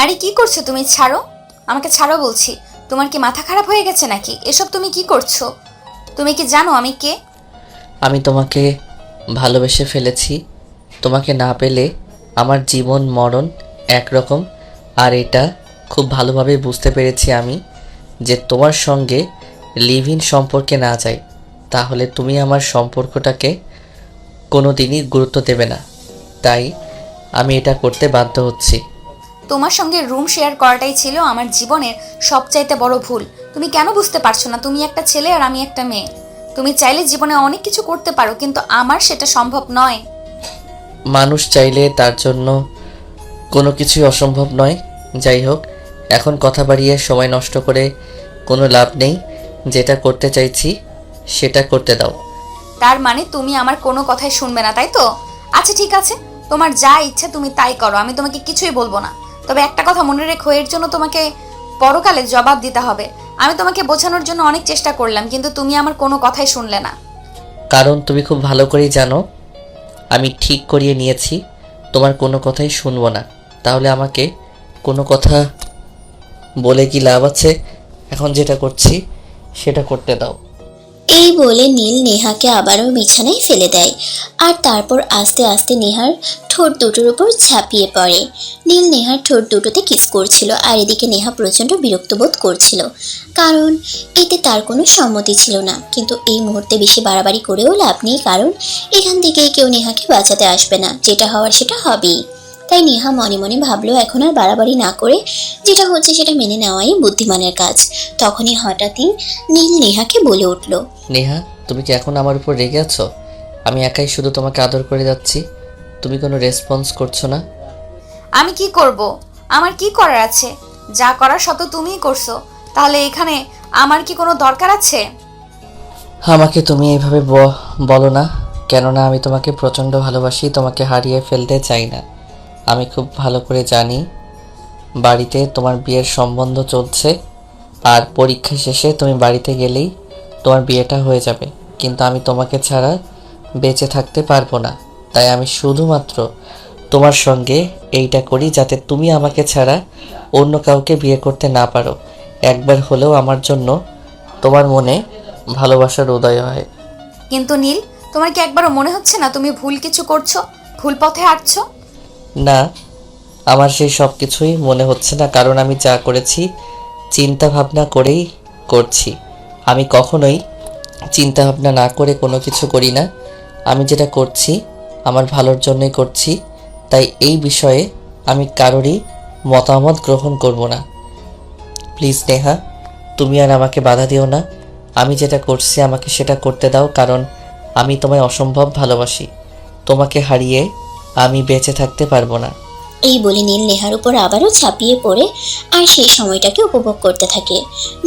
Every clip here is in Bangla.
আরে কি করছো তুমি? ছাড়ো আমাকে, ছাড়ো বলছি। তোমার কি মাথা খারাপ হয়ে গেছে নাকি? এসব তুমি কি করছো? তুমি কি জানো আমি কে? আমি তোমাকে ভালোবেসে ফেলেছি। তোমাকে না পেলে আমার জীবন মরণ একরকম। আর এটা খুব ভালোভাবে বুঝতে পেরেছি আমি যে তোমার সঙ্গে লিভ ইন সম্পর্কে না যাই তাহলে তুমি আমার সম্পর্কটাকে কোনো দিনই গুরুত্ব দেবে না। তাই আমি এটা করতে বাধ্য হচ্ছি। তোমার সঙ্গে রুম শেয়ার করাটাই ছিল আমার জীবনের সবচাইতে বড় ভুল। তুমি কেন বুঝতে পারছো না? তুমি একটা ছেলে আর আমি একটা মেয়ে। তুমি চাইলে জীবনে অনেক কিছু করতে পারো, কিন্তু আমার সেটা সম্ভব নয়। মানুষ চাইলে তার জন্য কোনো কিছুই অসম্ভব নয়। যাই হোক, এখন কথা বাড়িয়ে সময় নষ্ট করে কোনো লাভ নেই। যেটা করতে চাইছি সেটা করতে দাও। তার মানে তুমি আমার কোনো কথাই শুনবে না, তাই তো? আচ্ছা ঠিক আছে, তোমার যা ইচ্ছা তুমি তাই করো, আমি তোমাকে কিছুই বলবো না। তবে একটা কথা মনে রেখো, এর জন্য তোমাকে পরকালে জবাব দিতে হবে। আমি তোমাকে বোঝানোর জন্য অনেক চেষ্টা করলাম, কিন্তু তুমি আমার কোনো কথাই শুনলে না। কারণ তুমি খুব ভালো করেই জানো আমি ঠিক করিয়ে নিয়েছি তোমার কোনো কথাই শুনবো না। তাহলে আমাকে কোনো কথা বলে কি লাভ আছে? এখন যেটা করছি সেটা করতে দাও। এই বলে নীল নেহাকে আবারও বিছানায় ফেলে দেয় আর তারপর আস্তে আস্তে নেহার ঠোঁট দুটোর উপর ঝাঁপিয়ে পড়ে। নীল নেহার ঠোঁট দুটোতে কিস করছিল আর এদিকে নেহা প্রচণ্ড বিরক্ত বোধ করছিল, কারণ এতে তার কোনো সম্মতি ছিল না। কিন্তু এই মুহূর্তে বেশি বাড়াবাড়ি করেও লাভ নেই, কারণ এখান থেকে কেউ নেহাকে বাঁচাতে আসবে না। যেটা হওয়ার সেটা হবেই। তাই নেহা মনে মনে ভাবলো এখন আর বাড়াবাড়ি না করে যেটা হচ্ছে সেটা মেনে নেওয়াই বুদ্ধিমানের কাজ। তখনই হঠাৎই নীল নেহাকে বলে উঠল, নেহা, তুমি কি এখন আমার উপর রেগে আছো? আমি একাই শুধু তোমাকে আদর করে যাচ্ছি, তুমি কোনো রেসপন্স করছো না। আমি কি করব? আমার কি করার আছে? যা করার শত তুমিই করছো, তাহলে এখানে আমার কি কোনো দরকার আছে? আমাকে তুমি এইভাবে বলো না, কেননা আমি তোমাকে প্রচণ্ড ভালোবাসি, তোমাকে হারিয়ে ফেলতে চাই না। আমি খুব ভালো করে জানি বাড়িতে তোমার বিয়ের সম্বন্ধ চলছে আর পরীক্ষা শেষে তুমি বাড়িতে গেলেই তোমার বিয়েটা হয়ে যাবে। কিন্তু আমি তোমাকে ছাড়া বেঁচে থাকতে পারবো না। তাই আমি শুধুমাত্র তোমার সঙ্গে এইটা করি যাতে তুমি আমাকে ছাড়া অন্য কাউকে বিয়ে করতে না পারো। একবার হলেও আমার জন্য তোমার মনে ভালোবাসার উদয় হয়। কিন্তু নীল, তোমার কি একবারও মনে হচ্ছে না তুমি ভুল কিছু করছো, ভুল পথে হাঁটছো? না, আমার সেই সব কিছুই মনে হচ্ছে না, কারণ আমি যা করেছি চিন্তা ভাবনা করেই করছি। আমি কখনোই চিন্তা ভাবনা না করে কোনো কিছু করি না। আমি যেটা করছি আমার ভালোর জন্যই করছি। তাই এই বিষয়ে আমি কারোরই মতামত গ্রহণ করব না। প্লিজ নেহা, তুমি আর আমাকে বাধা দিও না। আমি যেটা করছি আমাকে সেটা করতে দাও, কারণ আমি তোমায় অসম্ভব ভালোবাসি। তোমাকে হারিয়ে আমি বেঁচে থাকতে পারবো না। এই বলে নীল নেহার উপর আবারও ঝাঁপিয়ে পড়ে আর সেই সময়টাকে উপভোগ করতে থাকে।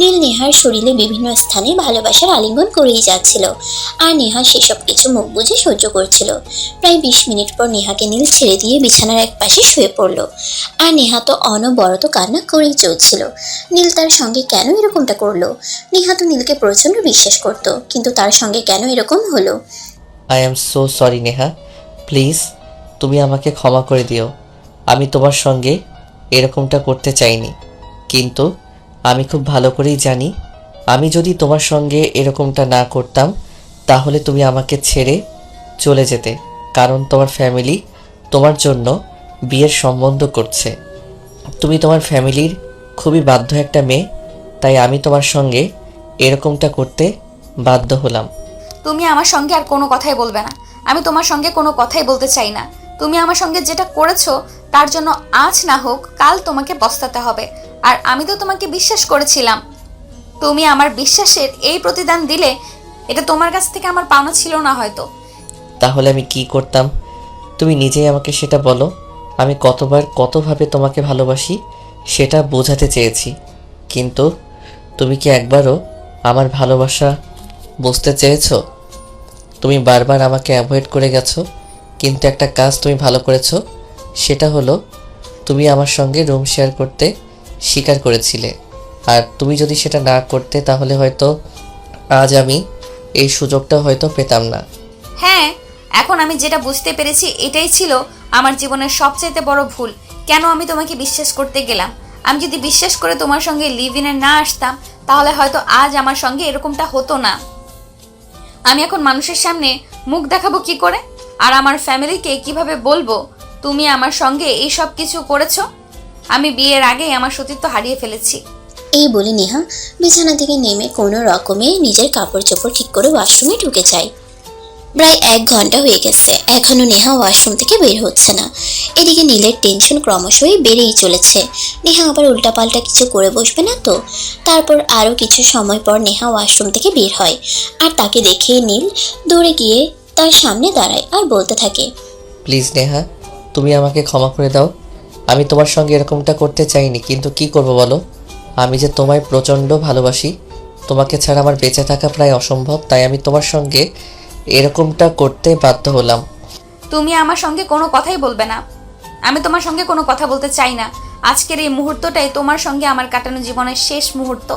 নীল নেহার শরীরে বিভিন্ন স্থানে ভালোবাসার আলিঙ্গন করেই যাচ্ছিল আর নেহা সেসব কিছু মুখ বুজে সহ্য করছিল। প্রায় 20 মিনিট পর নেহাকে নীল ছেড়ে দিয়ে বিছানার এক পাশে শুয়ে পড়ল আর নেহা তো অনবরত কান্না করেই চলছিল। নীল তার সঙ্গে কেন এরকমটা করলো? নেহা তো নীলকে প্রচণ্ড বিশ্বাস করত, কিন্তু তার সঙ্গে কেন এরকম হলো? I am so sorry Neha, please তুমি আমাকে ক্ষমা করে দিও। আমি তোমার সঙ্গে এরকমটা করতে চাইনি, কিন্তু আমি খুব ভালো করেই জানি আমি যদি তোমার সঙ্গে এরকমটা না করতাম তাহলে তুমি আমাকে ছেড়ে চলে যেতে, কারণ তোমার ফ্যামিলি তোমার জন্য বিয়ের সম্বন্ধ করছে। তুমি তোমার ফ্যামিলির খুবই বাধ্য একটা মেয়ে, তাই আমি তোমার সঙ্গে এরকমটা করতে বাধ্য হলাম। তুমি আমার সঙ্গে আর কোনো কথাই বলবে না। আমি তোমার সঙ্গে কোনো কথাই বলতে চাই না। তুমি আমার সঙ্গে যেটা করেছো তার জন্য আজ না হোক কাল তোমাকে পস্তাতে হবে। আর আমি তো তোমাকে বিশ্বাস করেছিলাম। তুমি আমার বিশ্বাসের এই প্রতিদান দিলে, এটা তোমার কাছ থেকে আমার পাওনা ছিল না হয়তো। তাহলে আমি কি করতাম তুমি নিজেই আমাকে সেটা বলো। আমি কতবার কতভাবে তোমাকে ভালোবাসি সেটা বোঝাতে চেয়েছি, কিন্তু তুমি কি একবারও আমার ভালোবাসা বুঝতে চেয়েছো? তুমি বারবার আমাকে অ্যাভয়েড করে গেছো, কিন্তু একটা কাজ তুমি ভালো করেছো। সেটা হলো তুমি আমার সঙ্গে রুম শেয়ার করতে স্বীকার করেছিলে। আর তুমি যদি সেটা না করতে তাহলে হয়তো আজ আমি এই সুযোগটা হয়তো পেতাম না। হ্যাঁ, এখন আমি যেটা বুঝতে পেরেছি এটাই ছিল আমার জীবনের সবচাইতে বড় ভুল। কেন আমি তোমাকে বিশ্বাস করতে গেলাম? আমি যদি বিশ্বাস করে তোমার সঙ্গে লিভ ইনে না আসতাম, তাহলে হয়তো আজ আমার সঙ্গে এরকমটা হতো না। আমি এখন মানুষের সামনে মুখ দেখাবো কি করে? আর আমার ফ্যামিলিকে কিভাবে বলবো তুমি আমার সঙ্গে এই সব কিছু করেছো? আমি বিয়ের আগেই আমার সতীত্ব হারিয়ে ফেলেছি। এই বলে নেহা বিছানা থেকে নেমে কোনো রকমে নিজের কাপড় চোপড় ঠিক করে ওয়াশরুমে ঢুকে যায়। প্রায় 1 ঘন্টা হয়ে গেছে, এখনো নেহা ওয়াশরুম থেকে বের হচ্ছে না। এদিকে নীলের টেনশন ক্রমশই বেড়েই চলেছে। নেহা আবার উল্টাপাল্টা কিছু করে বসবে না তো? তারপর আরও কিছু সময় পর নেহা ওয়াশরুম থেকে বের হয়, আর তাকে দেখে নীল দৌড়ে গিয়ে তার সামনে দাঁড়ায় আর বলতে থাকে, প্লিজ নেহা, তুমি আমাকে ক্ষমা করে দাও। আমি তোমার সঙ্গে এরকমটা করতে চাইনি, কিন্তু কি করব বলো? আমি যে তোমায় প্রচণ্ড ভালোবাসি, তোমাকে ছাড়া আমার বেঁচে থাকা প্রায় অসম্ভব, তাই আমি তোমার সঙ্গে এরকমটা করতে বাধ্য হলাম। তুমি আমার সঙ্গে কোনো কথাই বলবে না। আমি তোমার সঙ্গে কোনো কথা বলতে চাই না। আজকের এই মুহূর্তটাই তোমার সঙ্গে আমার কাটানো জীবনের শেষ মুহূর্ত।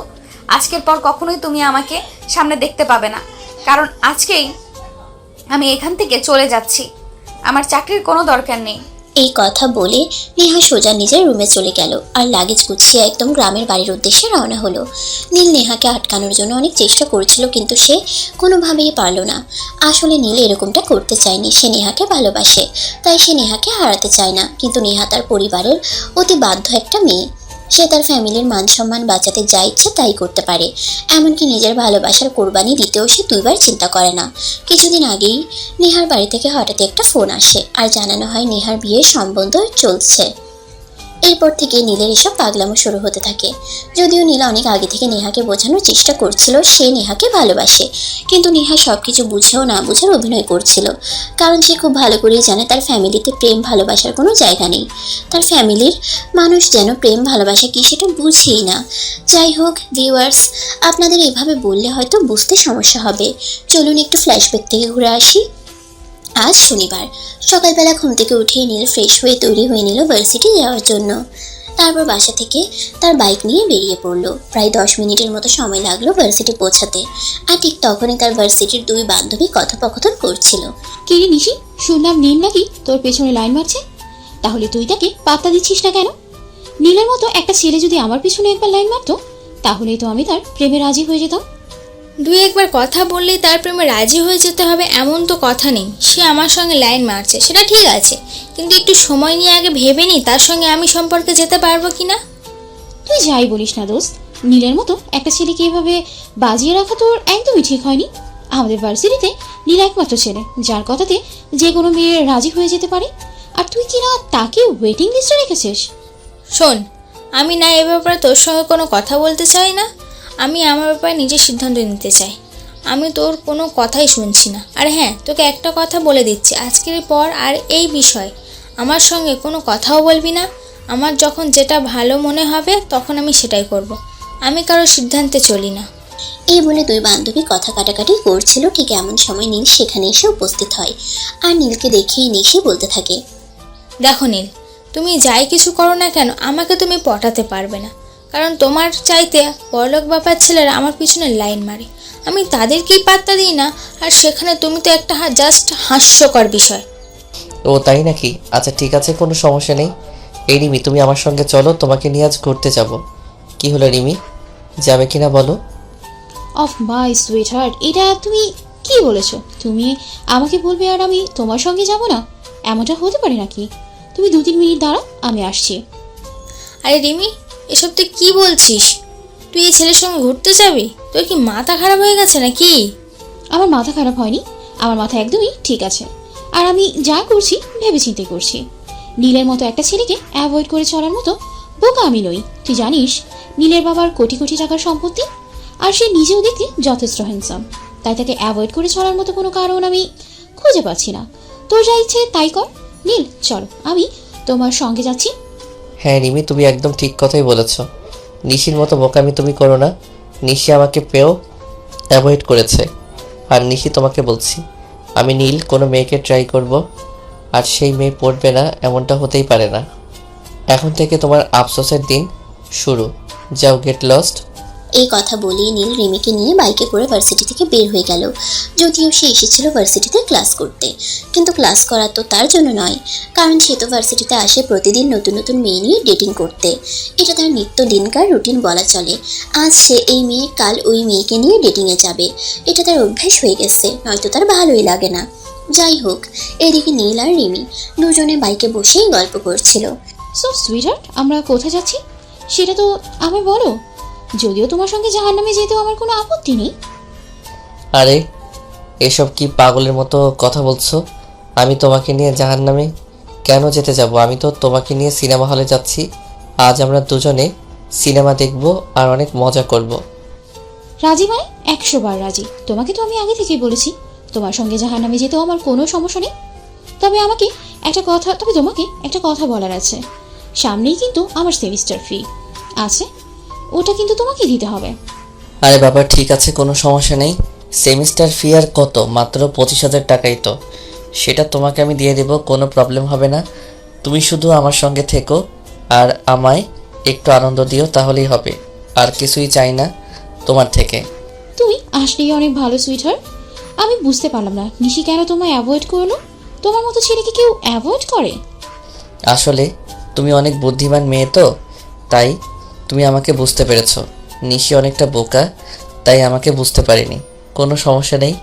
আজকের পর কখনোই তুমি আমাকে সামনে দেখতে পাবে না, কারণ আজকেই আমি এখান থেকে চলে যাচ্ছি। আমার চাকরির কোনো দরকার নেই। এই কথা বলে নেহা সোজা নিজের রুমে চলে গেল আর লাগেজ গুছিয়ে একদম গ্রামের বাড়ির উদ্দেশ্যে রওনা হলো। নীল নেহাকে আটকানোর জন্য অনেক চেষ্টা করেছিল, কিন্তু সে কোনোভাবেই পারল না। আসলে নীল এরকমটা করতে চায়নি, সে নেহাকে ভালোবাসে, তাই সে নেহাকে হারাতে চায় না। কিন্তু নেহা তার পরিবারের অতি বাধ্য একটা মেয়ে, সে তার ফ্যামিলির মান সম্মান বাঁচাতে যা ইচ্ছে তাই করতে পারে। এমনকি নিজের ভালোবাসার কোরবানি দিতেও সে দুইবার চিন্তা করে না। কিছুদিন আগেই নেহার বাড়ি থেকে হঠাৎ একটা ফোন আসে আর জানানো হয় নেহার বিয়ের সম্বন্ধ চলছে। এরপর থেকে নীলের এসব পাগলামো শুরু হতে থাকে। যদিও নীল অনেক আগে থেকে নেহাকে বোঝানোর চেষ্টা করছিল সে নেহাকে ভালোবাসে, কিন্তু নেহা সব কিছু বুঝেও না বুঝার অভিনয় করছিল, কারণ সে খুব ভালো করেই জানে তার ফ্যামিলিতে প্রেম ভালোবাসার কোনো জায়গা নেই। তার ফ্যামিলির মানুষ যেন প্রেম ভালোবাসা কি সেটা বুঝেই না। যাই হোক ভিউয়ার্স, আপনাদের এভাবে বললে হয়তো বুঝতে সমস্যা হবে। চলুন একটু ফ্ল্যাশব্যাক থেকে ঘুরে আসি। আজ শনিবার সকালবেলা ঘুম থেকে উঠে নীল ফ্রেশ হয়ে তৈরি হয়ে নিল ভার্সিটি যাওয়ার জন্য। তারপর বাসা থেকে তার বাইক নিয়ে বেরিয়ে পড়লো। প্রায় 10 মিনিটের মতো সময় লাগলো ভার্সিটি পৌঁছাতে। আর ঠিক তখনই তার ভার্সিটির 2 বান্ধবী কথোপকথন করছিল। কে রে নিশি, শুনলাম নীল নাকি তোর পেছনে লাইন মারছে। তাহলে তুই তাকে পাত্তা দিচ্ছিস না কেন? নীলের মতো একটা ছেলে যদি আমার পিছনে একবার লাইন মারতো, তাহলেই তো আমি তার প্রেমে রাজি হয়ে যেতাম। 2-1 কথা বললেই তার প্রেমে রাজি হয়ে যেতে হবে এমন তো কথা নেই। সে আমার সঙ্গে লাইন মারছে সেটা ঠিক আছে, কিন্তু একটু সময় নিয়ে আগে ভেবে নি তার সঙ্গে আমি সম্পর্কে যেতে পারবো কি না। তুই যাই বলিস না দোস্ত, নীলের মতো একটা ছেলেকে এভাবে বাজিয়ে রাখা তোর একদমই ঠিক হয়নি। আমাদের ভার্সিটিতে নীল একমাত্র ছেলে যার কথাতে যে কোনো মেয়ে রাজি হয়ে যেতে পারে, আর তুই কিনা তাকে ওয়েটিং লিস্টে রেখেছিস। শোন, আমি না এ ব্যাপারে তোর সঙ্গে কোনো কথা বলতে চাই না। আমি আমার ব্যাপারে নিজের সিদ্ধান্ত নিতে চাই। আমি তোর কোনো কথাই শুনছি না। আর হ্যাঁ, তোকে একটা কথা বলে দিচ্ছি, আজকের পর আর এই বিষয় আমার সঙ্গে কোনো কথাও বলবি না। আমার যখন যেটা ভালো মনে হবে তখন আমি সেটাই করব। আমি কারো সিদ্ধান্তে চলি না। এই বলে 2 বান্ধবী কথা কাটাকাটি করছিল। ঠিক এমন সময় নীল সেখানে এসে উপস্থিত হয় আর নীলকে দেখেই নিশি বলতে থাকে, দেখো নীল, তুমি যাই কিছু করো না কেন আমাকে তুমি পটাতে পারবে না, কারণ তোমার চাইতে বড়লোক বাবার ছেলেরা আমার পিছনে লাইন মারে, আমি তাদেরকেই পাত্তা দিই না। আর সেখানে তুমি তো একটা জাস্ট হাস্যকর বিষয়। ও তাই নাকি? আচ্ছা ঠিক আছে, কোনো সমস্যা নেই। এই রিমি, তুমি আমার সঙ্গে চলো, তোমাকে নিয়ে আজ ঘুরতে যাব। কি হলো রিমি, যাবে কিনা বলো? অফ মাই সুইট হার্ট, এটা তুমি কি বলেছো? তুমি আমাকে বলবে আর আমি তোমার সঙ্গে যাব না? এমনটা হতে পারে নাকি? তুমি 2-3 মিনিট দাঁড়াও, আমি আসছি। আরে রিমি, এসব তুই কী বলছিস? তুই এই ছেলের সঙ্গে ঘুরতে যাবি? তোর কি মাথা খারাপ হয়ে গেছে নাকি? আমার মাথা খারাপ হয়নি, আমার মাথা একদমই ঠিক আছে। আর আমি যা করছি ভেবেচিন্তে করছি। নীলের মতো একটা ছেলেকে অ্যাভয়েড করে চলার মতো বোকা আমি নই। তুই জানিস নীলের বাবার কোটি কোটি টাকার সম্পত্তি, আর সে নিজেও দেখতে যথেষ্ট হ্যান্ডসাম। তাই তাকে অ্যাভয়েড করে চলার মতো কোনো কারণ আমি খুঁজে পাচ্ছি না। তোর যা ইচ্ছে তাই কর। নীল চলো, আমি তোমার সঙ্গে যাচ্ছি। হ্যাঁ রিমি, তুমি একদম ঠিক কথাই বলেছ। নিশির মতো বোকামি তুমি করো না। নিশি আমাকে পেয়েও অ্যাভয়েড করেছে, আর নিশি তোমাকে বলছি, আমি নীল কোনো মেয়েকে ট্রাই করব, আর সেই মেয়ে পড়বে না এমনটা হতেই পারে না। এখন থেকে তোমার আফসোসের দিন শুরু। যাও, গেট লস্ট। এই কথা বলিয়ে নীল রিমিকে নিয়ে বাইকে করে ভার্সিটি থেকে বের হয়ে গেল। যদিও সে এসেছিল ভার্সিটিতে ক্লাস করতে, কিন্তু ক্লাস করা তো তার জন্য নয়, কারণ সে তো ভার্সিটিতে আসে প্রতিদিন নতুন নতুন মেয়ে নিয়ে ডেটিং করতে। এটা তার নিত্য দিনকার রুটিন বলা চলে। আজ সে এই মেয়ে, কাল ওই মেয়েকে নিয়ে ডেটিংয়ে যাবে। এটা তার অভ্যাস হয়ে গেছে, নয়তো তার ভালোই লাগে না। যাই হোক, এদিকে নীল আর রিমি দুজনে বাইকে বসেই গল্প করছিল। সো সুইটহার্ট, আমরা কোথায় যাচ্ছি সেটা তো আমায় বলো। যদিও তোমার সঙ্গে জাহান্নামে যেতেও আমার কোনো আপত্তি নেই। আরে এসব কি পাগলের মতো কথা বলছো? আমি তোমাকে নিয়ে জাহান্নামে কেন যেতে যাব? আমি তো তোমাকে নিয়ে সিনেমা হলে যাচ্ছি। আজ আমরা দুজনে সিনেমা দেখব আর অনেক মজা করব। রাজি মানে 100 বার রাজি। তোমাকে তো আমি আগে থেকেই বলেছি তোমার সঙ্গে জাহান্নামে যেতেও আমার কোনো সমস্যা নেই। তবে তোমাকে একটা কথা বলার আছে। সামনেই কিন্তু আমার সেমিস্টার ফি আছে, ওটা কিন্তু তোমাকে দিতে হবে। আরে বাবা, ঠিক আছে, কোনো সমস্যা নেই। সেমিস্টার ফি আর কত? মাত্র 25,000 টাকাই তো। সেটা তোমাকে আমি দিয়ে দেব, কোনো প্রবলেম হবে না। তুমি শুধু আমার সঙ্গে থেকো আর আমায় একটু আনন্দ দিও, তাহলেই হবে। আর কিছুই চাই না তোমার থেকে। তুমি আসলেই অনেক ভালো সুইটহার্ট। আমি বুঝতে পারলাম না নিশি কেন তোমায় অ্যাভয়েড করলো। তোমার মতো ছেলেকে কেউ অ্যাভয়েড করে? আসলে তুমি অনেক বুদ্ধিমান মেয়ে তো, তাই তুমি আমাকে বুঝতে পেরেছো। নিশি অনেকটা বোকা, তাই আমাকে বুঝতে পারিনি। কোনো সমস্যা নেই,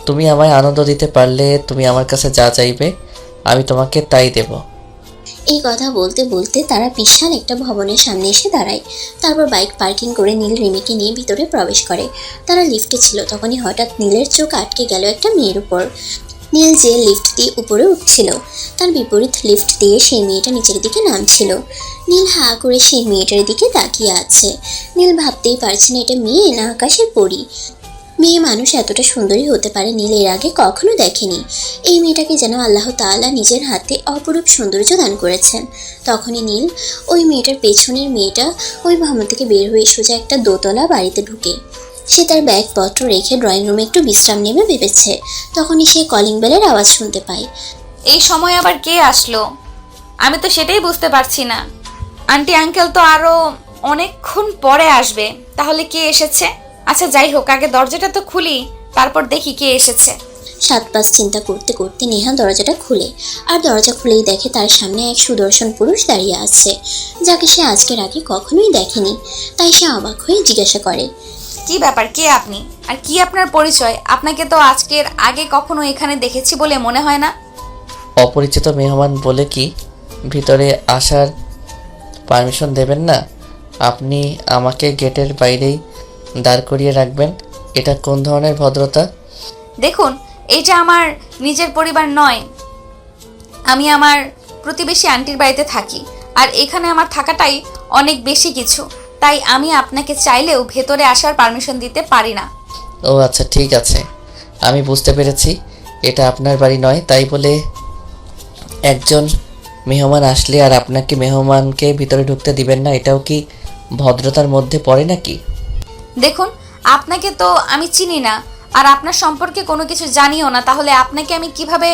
তুমি আমায় আনন্দ দিতে পারলে তুমি আমার কাছে যা চাইবে আমি তোমাকে তাই দেব। এই কথা বলতে বলতে তারা বিশাল একটা ভবনের সামনে এসে দাঁড়ায়। তারপর বাইক পার্কিং করে নীল রিমিকে নিয়ে ভিতরে প্রবেশ করে। তারা লিফটে ছিল, তখনই হঠাৎ নীলের চোখ আটকে গেল একটা মেয়ের উপর। নীল যে লিফট দিয়ে উপরে উঠছিল, তার বিপরীত লিফট দিয়ে সেই মেয়েটা নিচের দিকে নামছিল। নীল হা করে সেই মেয়েটার দিকে তাকিয়ে আছে। নীল ভাবতেই পারছে না এটা মেয়ে না আকাশের পরী। মেয়ে মানুষ এতটা সুন্দরী হতে পারে নীল এর আগে কখনো দেখেনি। এই মেয়েটাকে যেন আল্লাহ তাআলা নিজের হাতে অপরূপ সৌন্দর্য দান করেছেন। তখনই নীল ওই মেয়েটার পেছনের মেয়েটা ওই ভবন থেকে বের হয়ে সোজা একটা দোতলা বাড়িতে ঢুকে। সে তার ব্যাগপত্র রেখে ড্রয়িং রুমে একটু বিশ্রাম নেবে ভেবেছে। তখনই সে কলিং বেলের আওয়াজ শুনতে পায়। এই সময় আবার কে আসলো? আমি তো সেটাই বুঝতে পারছি না। আন্টি আঙ্কেল তো আরো অনেকক্ষণ পরে আসবে, তাহলে কে এসেছে? আচ্ছা যাই হোক, আগে দরজাটা তো খুলি, তারপর দেখি কে এসেছে। 7-5 চিন্তা করতে করতে নেহা দরজাটা খুলে, আর দরজা খুলেই দেখে তার সামনে এক সুদর্শন পুরুষ দাঁড়িয়ে আছে, যাকে সে আজকের আগে কখনোই দেখেনি। তাই সে অবাক হয়ে জিজ্ঞাসা করে, কি ব্যাপার, কে আপনি? আর কি আপনার পরিচয়? আপনাকে তো আজকের আগে কখনো এখানে দেখেছি বলে মনে হয় না। অপরিচিত মেহমান বলে কি ভিতরে আসার পারমিশন দেবেন না? আপনি আমাকে গেটের বাইরেই দাঁড় করিয়ে রাখবেন? এটা কোন ধরনের ভদ্রতা? দেখুন, এইটা আমার নিজের পরিবার নয়। আমি আমার প্রতিবেশী আন্টির বাড়িতে থাকি, আর এখানে আমার থাকাটাই অনেক বেশি কিছু। তাই আমি আপনাকে চাইলেও ভেতরে আসার পারমিশন দিতে পারি না। ও আচ্ছা, ঠিক আছে, আমি বুঝতে পেরেছি এটা আপনার বাড়ি নয়। তাই বলে একজন মেহমান আসলে আর আপনাকে মেহমানকে ভিতরে ঢুকতে দিবেন না, এটাও কি ভদ্রতার মধ্যে পড়ে নাকি? দেখুন, আপনাকে তো আমি চিনি না, আর আপনার সম্পর্কে কোনো কিছু জানিও না, তাহলে আপনাকে আমি কিভাবে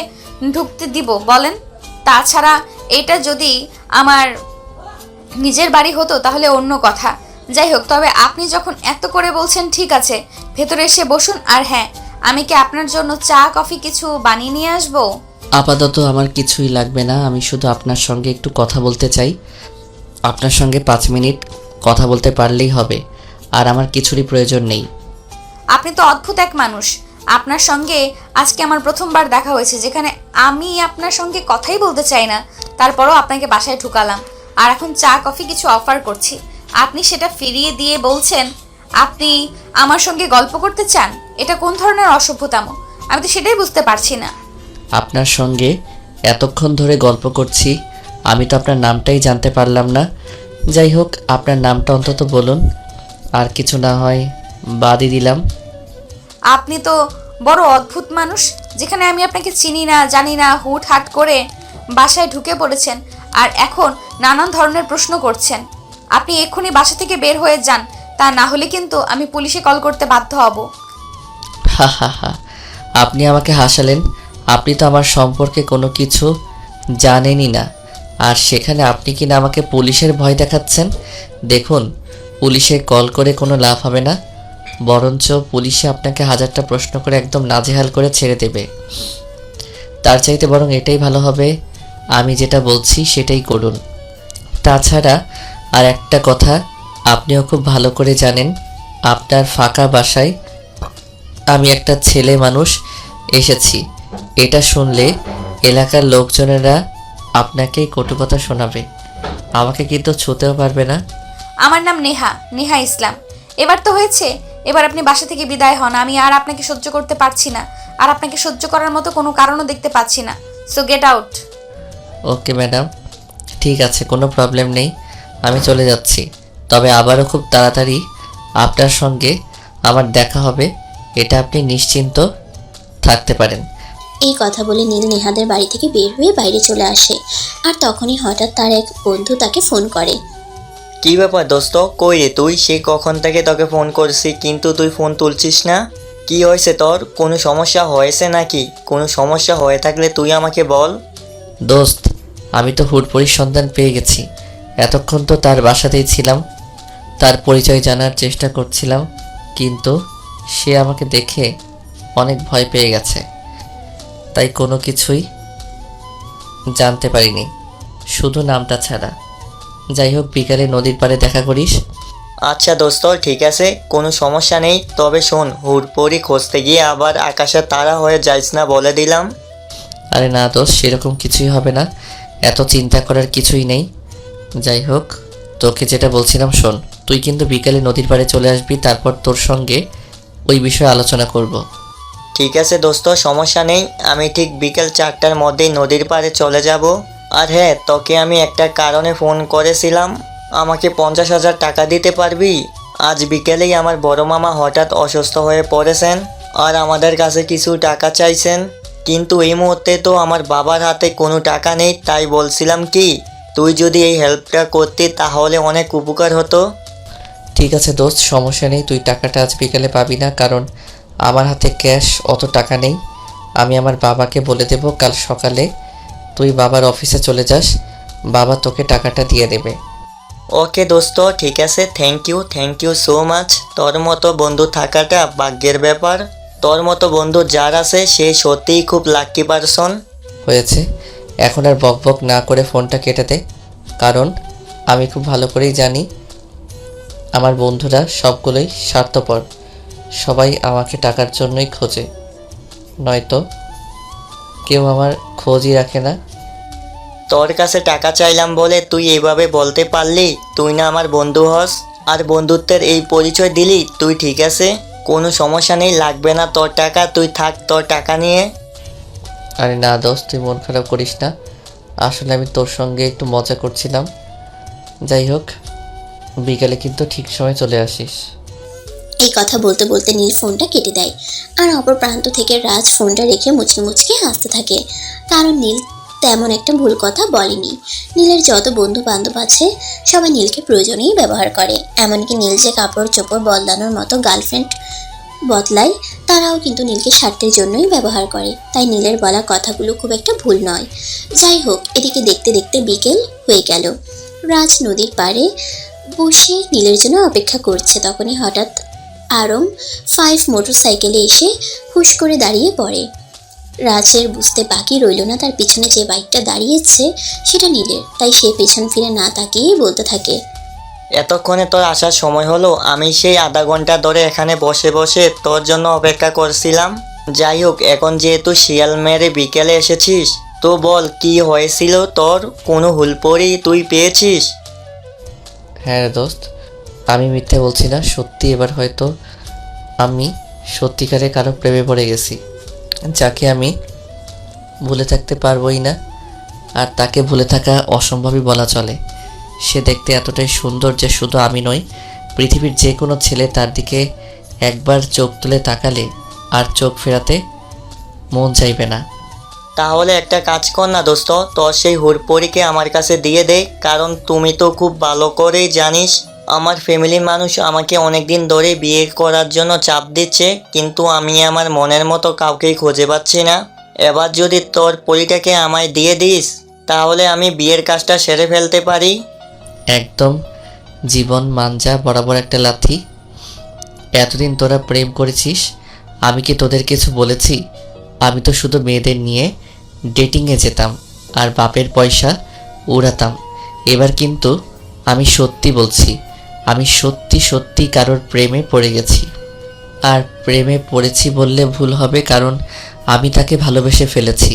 ঢুকতে দিব বলেন? তাছাড়া এটা যদি আমার নিজের বাড়ি হতো তাহলে অন্য কথা। যাই হোক, তবে আপনি যখন এত করে বলছেন, ঠিক আছে, ভেতরে এসে বসুন। আর হ্যাঁ, আমি কি আপনার জন্য চা কফি কিছু বানিয়ে নিয়ে আসবো? আপাতত আমার কিছুই লাগবে না, আমি শুধু আপনার সঙ্গে একটু কথা বলতে চাই। আপনার সঙ্গে 5 মিনিট কথা বলতে পারলেই হবে, আর আমার কিছুরই প্রয়োজন নেই। আপনি তো অদ্ভুত এক মানুষ। আপনার সঙ্গে আজকে আমার প্রথমবার দেখা হয়েছে, যেখানে আমি আপনার সঙ্গে কথাই বলতে চাই না, তারপরও আপনাকে বাসায় ঢুকালাম, আর এখন চা কফি কিছু অফার করছি, আপনি সেটা ফিরিয়ে দিয়ে বলছেন আপনি আমার সঙ্গে গল্প করতে চান। এটা কোন ধরনের অসভ্যতাম? আমি তো সেটাই বুঝতে পারছি না। আপনার সঙ্গে এতক্ষণ ধরে গল্প করছি, আমি তো আপনার নামটাই জানতে পারলাম না। যাই হোক, আপনার নামটা অন্তত বলুন, আর কিছু না হয় বাদই দিলাম। আপনি তো বড় অদ্ভুত মানুষ, যেখানে আমি আপনাকে চিনি না জানি না, হুটহাট করে বাসায় ঢুকে পড়েছেন, আর এখন নানান ধরনের প্রশ্ন করছেন। আপনি এক্ষুনি বাসা থেকে বের হয়ে যান, তা না হলে কিন্তু আমি পুলিশে কল করতে বাধ্য হব। হা হা হা, আপনি আমাকে হাসালেন। আপনি তো আমার সম্পর্কে কোনো কিছু জানেনই না, আর সেখানে আপনি কিনা আমাকে পুলিশের ভয় দেখাচ্ছেন। দেখুন, পুলিশে কল করে কোনো লাভ হবে না, বরঞ্চ পুলিশে আপনাকে হাজারটা প্রশ্ন করে একদম নাজেহাল করে ছেড়ে দেবে। তার চাইতে বরং এটাই ভালো হবে, আমি যেটা বলছি সেটাই করুন। তাছাড়া আর একটা কথা, আপনিও খুব ভালো করে জানেন আপনার ফাঁকা বাসায় আমি একটা ছেলে মানুষ এসেছি। এটা শুনলে এলাকার লোকজনেরা আপনাকেই কটু কথা শোনাবে, আমাকে কিন্তু ছুঁতেও পারবে না। আমার নাম নেহা, নেহা ইসলাম। এবার তো হয়েছে, এবার আপনি বাসা থেকে বিদায় হন। আমি আর আপনাকে সহ্য করতে পারছি না, আর আপনাকে সহ্য করার মতো কোনো কারণও দেখতে পাচ্ছি না। So get out. Okay madam, ঠিক আছে, কোনো প্রবলেম নেই, আমি চলে যাচ্ছি। তবে আবারও খুব তাড়াতাড়ি আপনার সঙ্গে আমার দেখা হবে, এটা আপনি নিশ্চিন্ত থাকতে পারেন। এই কথা বলে নীল নেহাদের বাড়ি থেকে বের হয়ে বাইরে চলে আসে। আর তখনই হঠাৎ তার এক বন্ধু তাকে ফোন করে। কি ব্যাপার দোস্ত, কই রে তুই? সেই কখন থেকে তোকে ফোন করছি কিন্তু তুই ফোন তুলছিস না। কি হয়েছে তোর? কোনো সমস্যা হয়েছে নাকি? কোনো সমস্যা হয়ে থাকলে তুই আমাকে বল। দোস্ত, আমি তো হুড়পড়ির সন্ধান পেয়ে গেছি। এতক্ষণ তো তার বাসাতেই ছিলাম, তার পরিচয় জানার চেষ্টা করছিলাম, কিন্তু সে আমাকে দেখে অনেক ভয় পেয়ে গেছে, তাই কোনো কিছুই জানতে পারিনি, শুধু নামটা ছাড়া। যাই হোক, বিকালে নদীর পাড়ে দেখা করিস। আচ্ছা দোস্ত, ঠিক আছে, কোনো সমস্যা নেই। তবে শোন, হুড়পড়ি খুঁজতে গিয়ে আবার আকাশের তারা হয়ে যাইস না, বলে দিলাম। আরে না দোস্ত, সেরকম কিছুই হবে না, এত চিন্তা করার কিছুই নেই। যাই হোক, তোকে যেটা বলছিলাম শোন, তুই কিন্তু বিকালে নদীর পাড়ে চলে আসবি, তারপর তোর সঙ্গে ওই বিষয়ে আলোচনা করব। ঠিক আছে দোস্ত, সমস্যা নেই। আমি ঠিক বিকেল 4টার মধ্যেই নদীর পাড়ে চলে যাব। আর হ্যাঁ, তোকে আমি একটা কারণে ফোন করেছিলাম। আমাকে 50,000 টাকা দিতে পারবি? আজ বিকেলেই আমার বড় মামা হঠাৎ অসুস্থ হয়ে পড়েছেন, আর আমাদের কাছে কিছু টাকা চাইছেন। কিন্তু এই মুহূর্তে তো আমার বাবার হাতে কোনো টাকা নেই, তাই বলছিলাম কি, তুই যদি এই হেল্পটা করতি তাহলে অনেক উপকার হতো। ঠিক আছে দোস্ত, সমস্যা নেই, তুই টাকাটা আজ বিকেলে পাবি না, কারণ আমার হাতে ক্যাশ অত টাকা নেই। আমি আমার বাবাকে বলে দেব কাল সকালে তুই বাবার অফিসে চলে যাস, বাবা তোকে টাকাটা দিয়ে দেবে। ওকে দোস্ত, ঠিক আছে, থ্যাংক ইউ সো মাচ। তোর মতো বন্ধু থাকাটা ভাগ্যের ব্যাপার। তোর মতো বন্ধু যার আছে সে সত্যিই খুব লাকি পারসন। হয়েছে, এখন আর বক বক না করে ফোনটা কেটে দে, কারণ আমি খুব ভালো করেই জানি আমার বন্ধুরা সবগুলোই স্বার্থপর, সবাই আমাকে টাকার জন্যই খোঁজে, নয়তো কেউ আমার খোঁজই রাখে না। তোর কাছে টাকা চাইলাম বলে তুই এইভাবে বলতে পারলি? তুই না আমার বন্ধু হস, আর বন্ধুত্বের এই পরিচয় দিলি তুই? ঠিক আছে, কোনো সমস্যা নেই, লাগবে না তোর টাকা, তুই থাক তোর টাকা নিয়ে। আরে না দোস্ত, তুই মন খারাপ করিস না, আসলে আমি তোর সঙ্গে একটু মজা করছিলাম। যাই হোক, বিকালে কিন্তু ঠিক সময় চলে আসিস। এই কথা বলতে বলতে নীল ফোনটা কেটে দেয়। আর অপর প্রান্ত থেকে রাজ ফোনটা রেখে মুচকি মুচকি হাসতে থাকে, কারণ নীল তেমন একটা ভুল কথা বলেনি। নীলের যত বন্ধু বান্ধব আছে সবাই নীলকে প্রয়োজনেই ব্যবহার করে, এমনকি নীল যে কাপড় চোপড় বদলানোর মতো গার্লফ্রেন্ড বদলায়, তারাও কিন্তু নীলকে স্বার্থের জন্যই ব্যবহার করে। তাই নীলের বলা কথাগুলো খুব একটা ভুল নয়। যাই হোক, এদিকে দেখতে দেখতে বিকেল হয়ে গেল। রাজ নদীর পাড়ে বসে নীলের জন্য অপেক্ষা করছে। তখনই হঠাৎ আরম 5 মোটরসাইকেলে এসে হুশ করে দাঁড়িয়ে পড়ে। রাজের বুঝতে বাকি রইল না তার পিছনে যে বাইকটা দাঁড়িয়েছে সেটা নীলের, তাই সে পেছন ফিরে না তাকিয়েই বলতে থাকে, এতক্ষণে তোর আসার সময় হলো? আমি সেই আধা ঘন্টা ধরে এখানে বসে বসে তোর জন্য অপেক্ষা করছিলাম। যাই হোক, এখন যেহেতু শিয়াল মেরে বিকেলে এসেছিস, তো বল কি হয়েছিল তোর? কোনো হুলপড়ি তুই পেয়েছিস? হ্যাঁ রে দোস্ত, আমি মিথ্যে বলছি না, সত্যি এবার হয়তো আমি সত্যিকারে কারো প্রেমে পড়ে গেছি, যাকে আমি ভুলে থাকতে পারবোই না, আর তাকে ভুলে থাকা অসম্ভবই বলা চলে। সে দেখতে এতটাই সুন্দর যে শুধু আমি নই, পৃথিবীর যে কোনো ছেলে তার দিকে একবার চোখ তুলে তাকালে আর চোখ ফেরাতে মন চাইবে না। তাহলে একটা কাজ কর না দোস্ত, তোর সেই হুড়পড়িকে আমার কাছে দিয়ে দে, কারণ তুমি তো খুব ভালো করেই জানিস আমার ফ্যামিলির মানুষ আমাকে অনেকদিন ধরে বিয়ে করার জন্য চাপ দিচ্ছে, কিন্তু আমি আমার মনের মতো কাউকেই খুঁজে পাচ্ছি না। এবার যদি তোর পরিটাকে আমায় দিয়ে দিস তাহলে আমি বিয়ের কাজটা সেরে ফেলতে পারি। একদম জীবন মাঞ্জা বরাবর একটা লাথি। এতদিন তোরা প্রেম করেছিস, আমি কি তোদের কিছু বলেছি? আমি তো শুধু মেয়েদের নিয়ে ডেটিংয়ে যেতাম আর বাপের পয়সা উড়াতাম। এবার কিন্তু আমি সত্যি বলছি, আমি সত্যি সত্যি কারোর প্রেমে পড়ে গেছি। আর প্রেমে পড়েছি বললে ভুল হবে, কারণ আমি তাকে ভালোবেসে ফেলেছি।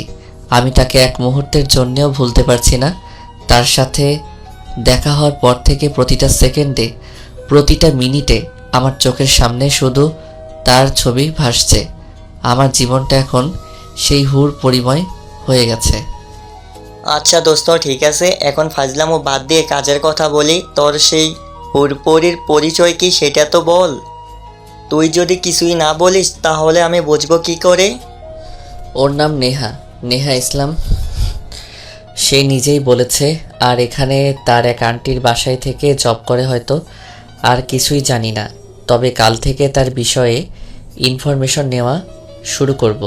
আমি তাকে এক মুহূর্তের জন্যেও ভুলতে পারছি না। তার সাথে দেখা হওয়ার পর থেকে প্রতিটা সেকেন্ডে, প্রতিটা মিনিটে আমার চোখের সামনে শুধু তার ছবি ভাসছে। আমার জীবনটা এখন সেই হুর পরিময় হয়ে গেছে। আচ্ছা দোস্ত, ঠিক আছে, এখন ফাজলামো বাদ দিয়ে কাজের কথা বলি। তোর সেই হুরপরির পরিচয় কি সেটা তো বল। তুই যদি কিছুই না বলিস তাহলে আমি বুঝবো কি করে? ওর নাম নেহা, নেহা ইসলাম। সে নিজেই বলেছে। আর এখানে তার এক আন্টির বাসায় থেকে জব করে হয়তো, আর কিছুই জানি না। তবে কাল থেকে তার বিষয়ে ইনফরমেশন নেওয়া শুরু করব।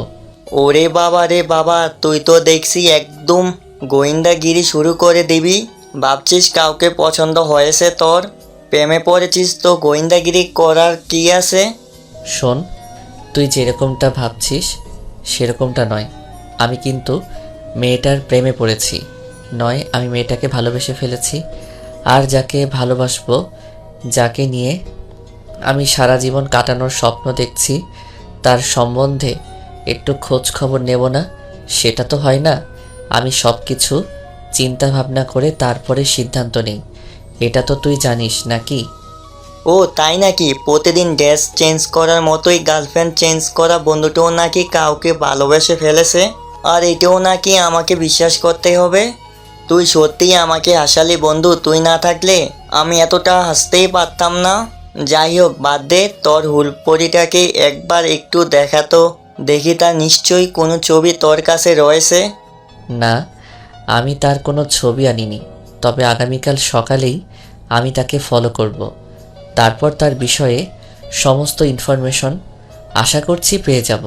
ওরে বাবা রে বাবা, তুই তো দেখছি একদম গোয়েন্দাগিরি শুরু করে দিবি। ভাবছিস কাউকে পছন্দ হয়েছে তোর, প্রেমে পড়েছিস, তো গোয়েন্দাগিরি করার কি আছে? শোন, তুই যেরকমটা ভাবছিস সেরকমটা নয়। আমি কিন্তু মেয়েটার প্রেমে পড়েছি নয়, আমি মেয়েটাকে ভালোবেসে ফেলেছি। আর যাকে ভালোবাসবো, যাকে নিয়ে আমি সারা জীবন কাটানোর স্বপ্ন দেখছি, তার সম্বন্ধে একটু খোঁজ খবর নেব না? সেটা তো হয় না। আমি সব কিছু চিন্তা ভাবনা করে তারপরে সিদ্ধান্ত নিই। এটা তো তুই জানিস নাকি? ও তাই নাকি? প্রতিদিন ড্রেস চেঞ্জ করার মতোই গার্লফ্রেন্ড চেঞ্জ করা বন্ধুটাও নাকি কাউকে ভালোবেসে ফেলেছে, আর এটাও নাকি আমাকে বিশ্বাস করতে হবে? তুই সত্যিই আমাকে হাসালি বন্ধু। তুই না থাকলে আমি এতটা হাসতেই পারতাম না। যাই হোক, বাদ দে। তোর হুলপরিটাকে একবার একটু দেখাতো, দেখি তার নিশ্চয়ই কোনো ছবি তোর কাছে রয়েছে। না, আমি তার কোনো ছবি আনিনি। তবে আগামীকাল সকালেই আমি তাকে ফলো করব। তারপর তার বিষয়ে সমস্ত ইনফরমেশন আশা করছি পেয়ে যাব।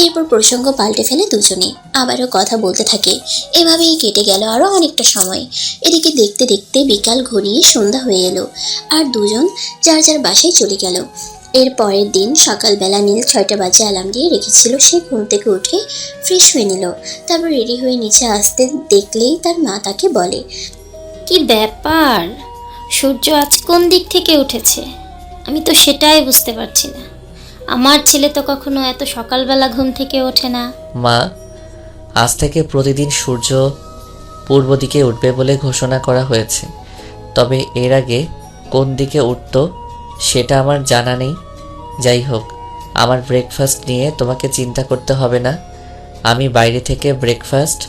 এরপর প্রসঙ্গ পাল্টে ফেলে দুজনে, আবারও কথা বলতে থাকে। এভাবেই কেটে গেল আরও অনেকটা সময়। এদিকে দেখতে দেখতে বিকাল ঘুরিয়ে সন্ধ্যা হয়ে এলো, আর দুজন যার যার বাসায় চলে গেল। এর পরের দিন সকালবেলা নীল 6টা বাজে অ্যালার্ম দিয়ে রেখেছিল। সে ঘুম থেকে উঠে ফ্রেশ হয়ে নিল, তারপর রেডি হয়ে নিচে আসতে দেখলেই তার মা তাকে বলে, কি ব্যাপার, সূর্য আজ কোন দিক থেকে উঠেছে? আমি তো সেটাই বুঝতে পারছি না। আমার ছেলে তো কখনো এত সকালবেলা ঘুম থেকে ওঠে না। মা, আজ থেকে প্রতিদিন সূর্য পূর্ব দিকে উঠবে বলে ঘোষণা করা হয়েছে। তবে এর আগে কোন দিকে উঠতো সেটা আমার জানা নেই। যাই হোক, আমার ব্রেকফাস্ট নিয়ে তোমাকে চিন্তা করতে হবে না। আমি বাইরে থেকে ব্রেকফাস্ট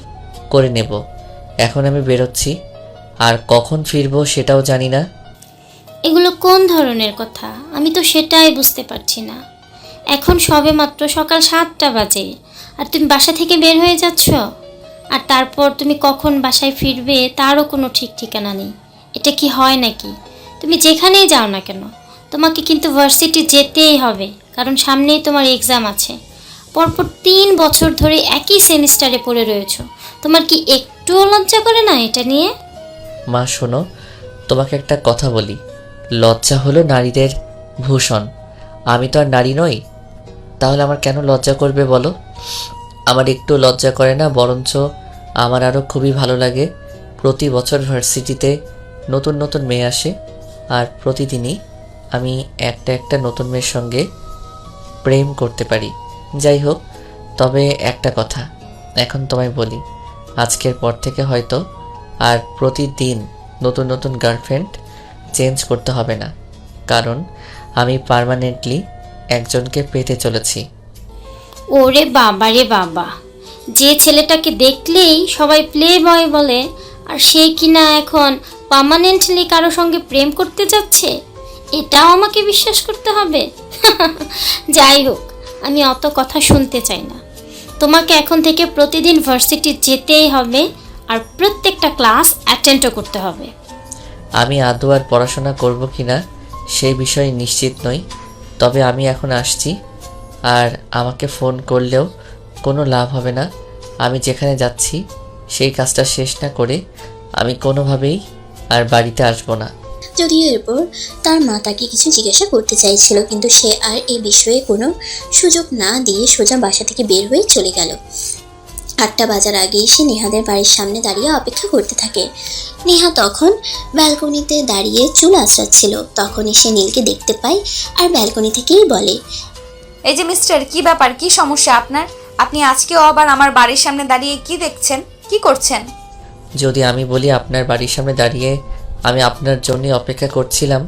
করে নেব। এখন আমি বেরোচ্ছি, আর কখন ফিরবো সেটাও জানি না। এগুলো কোন ধরনের কথা? আমি তো সেটাই বুঝতে পারছি না। এখন সবে মাত্র সকাল 7টা বাজে, আর তুমি বাসা থেকে বের হয়ে যাচ্ছ। আর তারপর তুমি কখন বাসায় ফিরবে তারও কোনো ঠিক ঠিকানা নেই। এটা কি হয় নাকি? তুমি যেখানেই যাও না কেন, তোমাকে কিন্তু ভার্সিটি যেতেই হবে, কারণ সামনেই তোমার এক্সাম আছে। পরপর 3 বছর ধরে একই সেমিস্টারে পড়ে রয়েছো। তোমার কি একটুও লজ্জা করে না এটা নিয়ে? মা শোনো, তোমাকে একটা কথা বলি। লজ্জা হলো নারীদের ভূষণ। আমি তো আর নারী নই, তাহলে আমার কেন লজ্জা করবে বলো? আমার একটু লজ্জা করে না, বরঞ্চ আমার আরও খুবই ভালো লাগে। প্রতি বছর ভার্সিটিতে নতুন নতুন মেয়ে আসে, আর প্রতিদিনই আমি একটা একটা নতুন মেয়ের সঙ্গে প্রেম করতে পারি। যাই হোক, তবে একটা কথা এখন তোমায় বলি, আজকের পর থেকে হয়তো আর প্রতিদিন নতুন নতুন গার্লফ্রেন্ড চেঞ্জ করতে হবে না, কারণ আমি পার্মানেন্টলি একজনকে পেতে চলেছি। ওরে বাবা রে বাবা, যে ছেলেটাকে দেখলেই সবাই প্লে বয় বলে, আর সে কিনা এখন পার্মানেন্টলি কারো সঙ্গে প্রেম করতে যাচ্ছে, এটাও আমাকে বিশ্বাস করতে হবে? যাই হোক, আমি অত কথা শুনতে চাই না। তোমাকে এখন থেকে প্রতিদিন ভার্সিটি যেতেই হবে, আর প্রত্যেকটা ক্লাস অ্যাটেন্ডও করতে হবে। আমি আদৌ আর পড়াশোনা করব কি না সেই বিষয়ে নিশ্চিত নই, তবে আমি এখন আসছি। আর আমাকে ফোন করলেও কোনো লাভ হবে না। আমি যেখানে যাচ্ছি সেই কাজটা শেষ না করে আমি কোনোভাবেই আর বাড়িতে আসবো না। যদিও এরপর তার মা তাকে কিছু জিজ্ঞাসা করতে চাইছিল, কিন্তু সে আর এই বিষয়ে কোনো সুযোগ না দিয়ে সোজা বাসা থেকে বের হয়ে চলে গেল। 8টা বাজার আগেই সে নেহাদের বাড়ির সামনে দাঁড়িয়ে অপেক্ষা করতে থাকে। নেহা তখন ব্যালকনিতে দাঁড়িয়ে চুল আঁচড়াচ্ছিল। তখনই সে নীলকে দেখতে পায় আর ব্যালকনি থেকেই বলে, এই যে মিস্টার, কি ব্যাপার, কি সমস্যা আপনার? আপনি আজকেও আবার আমার বাড়ির সামনে দাঁড়িয়ে কি দেখছেন, কি করছেন? যদি আমি বলি আপনার বাড়ির সামনে দাঁড়িয়ে আমি আপনার জন্য অপেক্ষা করছিলাম,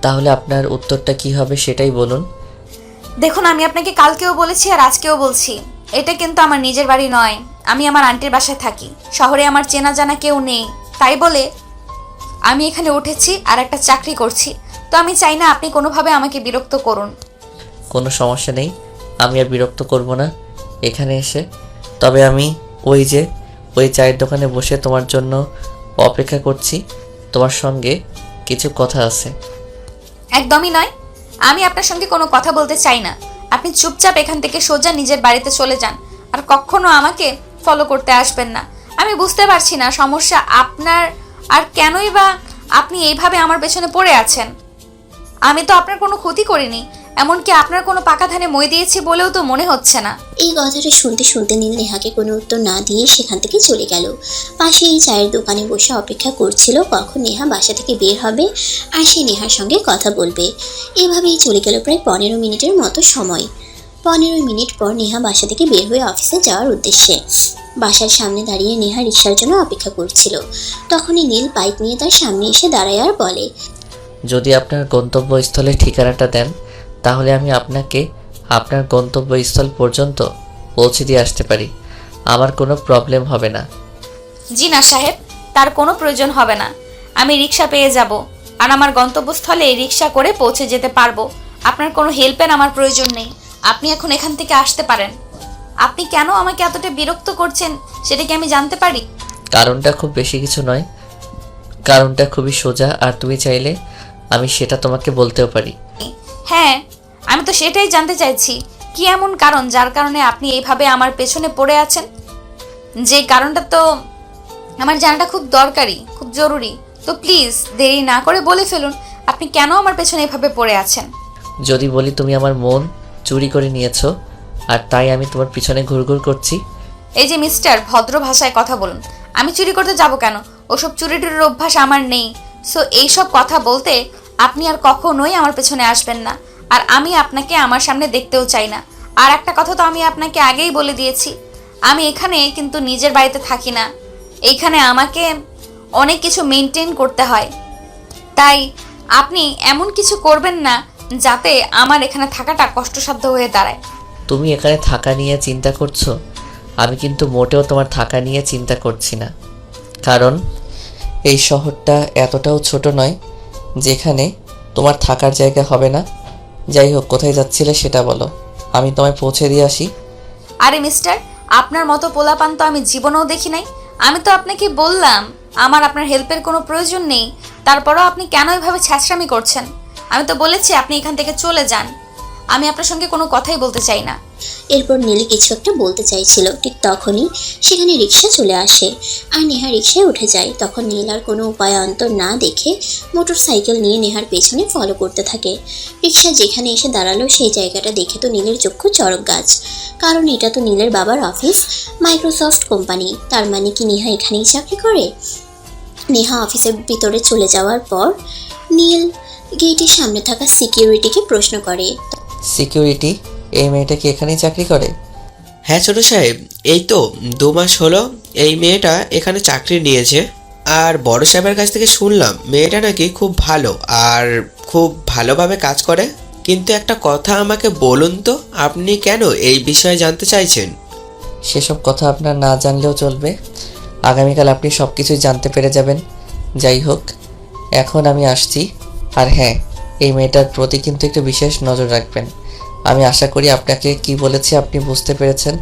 তাহলে আপনার উত্তরটা কি হবে সেটাই বলুন। দেখুন, আমি আপনাকে কালকেও বলেছি আর আজকেও বলছি, এটা কিন্তু আমার নিজের বাড়ি নয়। আমি আমার আন্টির বাসায় থাকি। শহরে আমার চেনা জানা কেউ নেই, তাই বলে আমি এখানে উঠেছি আর একটা চাকরি করছি। তো আমি চাই না আপনি কোনোভাবে আমাকে বিরক্ত করুন। কোনো সমস্যা নেই, আমি আর বিরক্ত করব না এখানে এসে। তবে আমি ওই চায়ের দোকানে বসে তোমার জন্য অপেক্ষা করছি। তোমার সঙ্গে কিছু কথা আছে। একদমই নয়, আমি আপনার সঙ্গে কোনো কথা বলতে চাই না। আপনি চুপচাপ এখান থেকে সোজা নিজের বাড়িতে চলে যান আর কখনো আমাকে ফলো করতে আসবেন না। আমি বুঝতে পারছি না সমস্যা আপনার, আর কেনই বা আপনি এইভাবে আমার পেছনে পড়ে আছেন। আমি তো আপনার কোনো ক্ষতি করিনি, এমনকি আপনার কোনো পাকা ধানে মই দিয়েছি বলেও তো মনে হচ্ছে না। এই কথাটা শুনতে শুনতে নীল নেহাকে কোনো উত্তর না দিয়ে সেখান থেকে চলে গেল। পাশে এই চায়ের দোকানে বসে অপেক্ষা করছিল কখন নেহা বাসা থেকে বের হবে আর সে নেহার সঙ্গে কথা বলবে। এভাবেই চলে গেল প্রায় 15 মিনিটের মতো সময়। 15 মিনিট পর নেহা বাসা থেকে বের হয়ে অফিসে যাওয়ার উদ্দেশ্যে বাসার সামনে দাঁড়িয়ে নেহা রিকশার জন্য অপেক্ষা করছিল। তখনই নীল বাইক নিয়ে তার সামনে এসে দাঁড়ায় আর বলে, যদি আপনার গন্তব্যস্থলের ঠিকানাটা দেন, তাহলে আমি আপনাকে আপনার গন্তব্যস্থল পর্যন্ত পৌঁছে দিয়ে আসতে পারি। আমার কোনো প্রবলেম হবে না। জি না সাহেব, তার কোনো প্রয়োজন হবে না। আমি রিক্সা পেয়ে যাব আর আমার গন্তব্যস্থলে রিক্সা করে পৌঁছে যেতে পারবো। আপনার কোনো হেল্পের আমার প্রয়োজন নেই। আপনি এখন এখান থেকে আসতে পারেন। আপনি কেন আমাকে এতটা বিরক্ত করছেন সেটা কি আমি জানতে পারি? কারণটা খুব বেশি কিছু নয়, কারণটা খুবই সোজা, আর তুমি চাইলে আমি সেটা তোমাকে বলতেও পারি। হ্যাঁ, আমি তো সেটাই জানতে চাইছি, কি এমন কারণ যার কারণে আপনি এইভাবে আমার পেছনে পড়ে আছেন? যে কারণটা তো আমার জানাটা খুব দরকারি, খুব জরুরি। তো প্লিজ দেরি না করে বলে ফেলুন, আপনি কেন আমার পেছনে এভাবে পড়ে আছেন? যদি বলি তুমি আমার মন চুরি করে নিয়েছো আর তাই আমি তোমার পিছনে ঘুরঘুর করছি। এই যে মিস্টার, ভদ্র ভাষায় কথা বলুন। আমি চুরি করতে যাব কেন? ওসব চুরি টুরির অভ্যাস আমার নেই। সো এইসব কথা বলতে আপনি আর কখনোই আমার পেছনে আসবেন না, আর আমি আপনাকে আমার সামনে দেখতেও চাই না। আর একটা কথা তো আমি আপনাকে আগেই বলে দিয়েছি, আমি এখানে কিন্তু নিজের বাড়িতে থাকি না। এইখানে আমাকে অনেক কিছু মেনটেন করতে হয়, তাই আপনি এমন কিছু করবেন না যাতে আমার এখানে থাকাটা কষ্টসাধ্য হয়ে দাঁড়ায়। তুমি এখানে থাকা নিয়ে চিন্তা করছো, আমি কিন্তু মোটেও তোমার থাকা নিয়ে চিন্তা করছি না। কারণ এই শহরটা এতটাও ছোট নয় যেখানে তোমার থাকার জায়গা হবে না। যাই হোক, কোথায় যাচ্ছিলে সেটা বলো, আমি তোমায় পৌঁছে দিয়ে আসি। আরে মিস্টার, আপনার মতো পোলাপান তো আমি জীবনেও দেখি নাই। আমি তো আপনাকে বললাম আমার আপনার হেল্পের কোনো প্রয়োজন নেই, তারপরও আপনি কেন এভাবে ছ্যাঁচড়ামি করছেন? আমি তো বলেছি আপনি এখান থেকে চলে যান। আমি আপনার সঙ্গে কোনো কথাই বলতে চাই না। এরপর নীল কিছু একটা বলতে চাইছিল, ঠিক তখনই সেখানে রিক্সা চলে আসে আর নেহা রিক্সায় উঠে যায়। তখন নীল আর কোনো উপায় অন্তর না দেখে মোটর সাইকেল নিয়ে নেহার পেছনে ফলো করতে থাকে। রিক্সা যেখানে এসে দাঁড়ালো সেই জায়গাটা দেখে তো নীলের চক্ষু চড়ক গাছ, কারণ এটা তো নীলের বাবার অফিস, মাইক্রোসফট কোম্পানি। তার মানে কি নেহা এখানেই চাকরি করে? নেহা অফিসের ভিতরে চলে যাওয়ার পর নীল গেটের সামনে থাকা সিকিউরিটিকে প্রশ্ন করে, সিকিউরিটি, এই মেয়েটা কি এখানেই চাকরি করে? হ্যাঁ ছোট সাহেব, এই তো 2 মাস হলো এই মেয়েটা এখানে চাকরি নিয়েছে। আর বড় সাহেবের কাছ থেকে শুনলাম মেয়েটা নাকি খুব ভালো আর খুব ভালোভাবে কাজ করে। কিন্তু একটা কথা আমাকে বলুন তো, আপনি কেন এই বিষয়ে জানতে চাইছেন? সেসব কথা আপনার না জানলেও চলবে, আগামীকাল আপনি সব কিছুই জানতে পেরে যাবেন। যাই হোক, এখন আমি আসছি। আর হ্যাঁ, এই মেয়েটার প্রতি কিন্তু একটু বিশেষ নজর রাখবেন। আমি আশা করি আপনাকে কি বলেছি আপনি বুঝতে পেরেছেন।